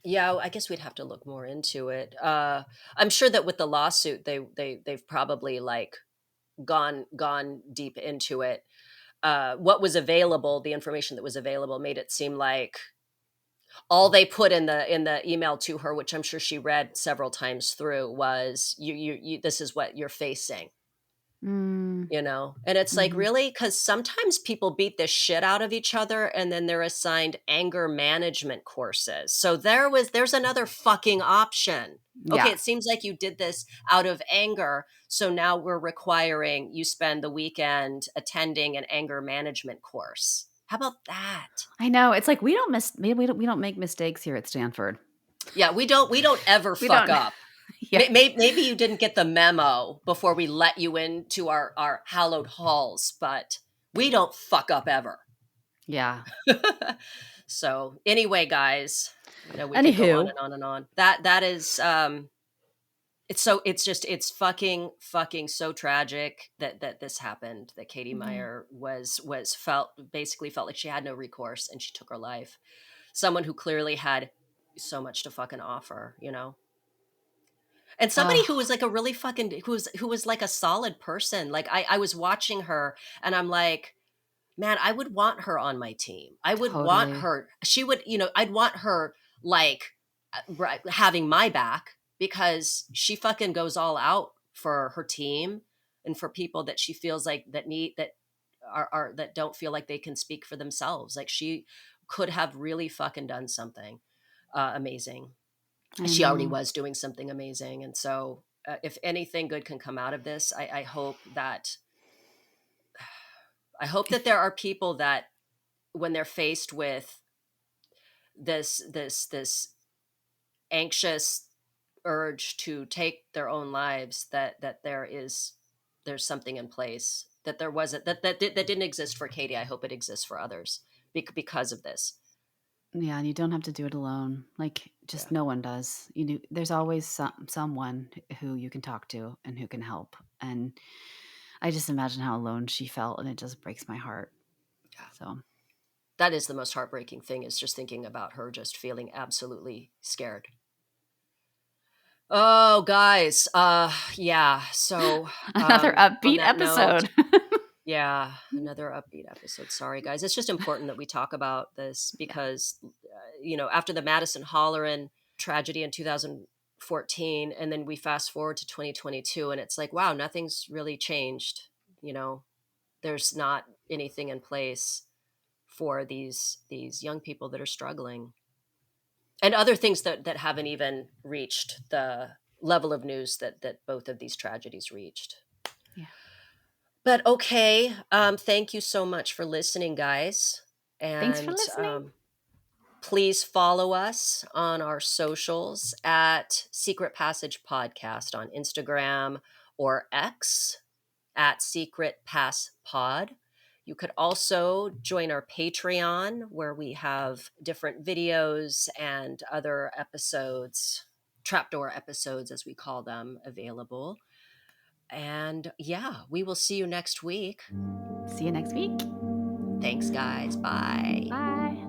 Yeah, I guess we'd have to look more into it. I'm sure that with the lawsuit, they've probably like gone deep into it. What was available, the information that was available, made it seem like all they put in the email to her, which I'm sure she read several times through, was you this is what you're facing.
Mm,
And it's like,
mhm.
really? Because sometimes people beat the shit out of each other and then they're assigned anger management courses. So there's another fucking option. Okay,
Yeah,
it seems like you did this out of anger, so now we're requiring you spend the weekend attending an anger management course. How about that?
I know. It's like maybe we don't make mistakes here at Stanford.
Yeah, we don't ever
We
fuck
don't.
up.
Yeah.
Maybe you didn't get the memo before we let you into our hallowed halls, but we don't fuck up ever.
Yeah.
So anyway, guys, we could go on
Anywho,
and on and on. That is it's fucking so tragic that this happened, that Katie
yeah.
Meyer was felt basically felt like she had no recourse and she took her life. Someone who clearly had so much to fucking offer. And somebody who
Oh,
was like a really fucking who was like a solid person. Like I was watching her and I'm like, man, I would want her on my team. I would want
totally.
her. She would, I'd want her like having my back, because she fucking goes all out for her team and for people that she feels like that need that are that don't feel like they can speak for themselves. Like she could have really fucking done something amazing.
I
She already
know.
was doing something amazing, and so if anything good can come out of this, I hope that there are people that when they're faced with this anxious urge to take their own lives, that there's something in place, that there wasn't that didn't exist for Katie. I hope it exists for others because of this.
Yeah, and you don't have to do it alone. Like,
Yeah.
just no one does. There's always someone who you can talk to and who can help. And I just imagine how alone she felt, and it just breaks my heart.
Yeah,
So,
that is the most heartbreaking thing, is just thinking about her just feeling absolutely scared. Oh, guys, yeah. So,
another
on
upbeat
that note,
episode.
yeah, another upbeat episode. Sorry, guys. It's just important that we talk about this
Yeah.
because, after the Madison Holleran tragedy in 2014, and then we fast forward to 2022, and it's like, wow, nothing's really changed. You know, there's not anything in place for these young people that are struggling, and other things that haven't even reached the level of news that both of these tragedies reached.
Yeah.
But okay, thank you so much for listening, guys,
Thanks for
and
listening.
please follow us on our socials at Secret Passage Podcast on Instagram or X at Secret Pass Pod. You could also join our Patreon, where we have different videos and other episodes, trapdoor episodes as we call them, available. And yeah, we will see you next week.
See you next week.
Thanks, guys. Bye.
Bye.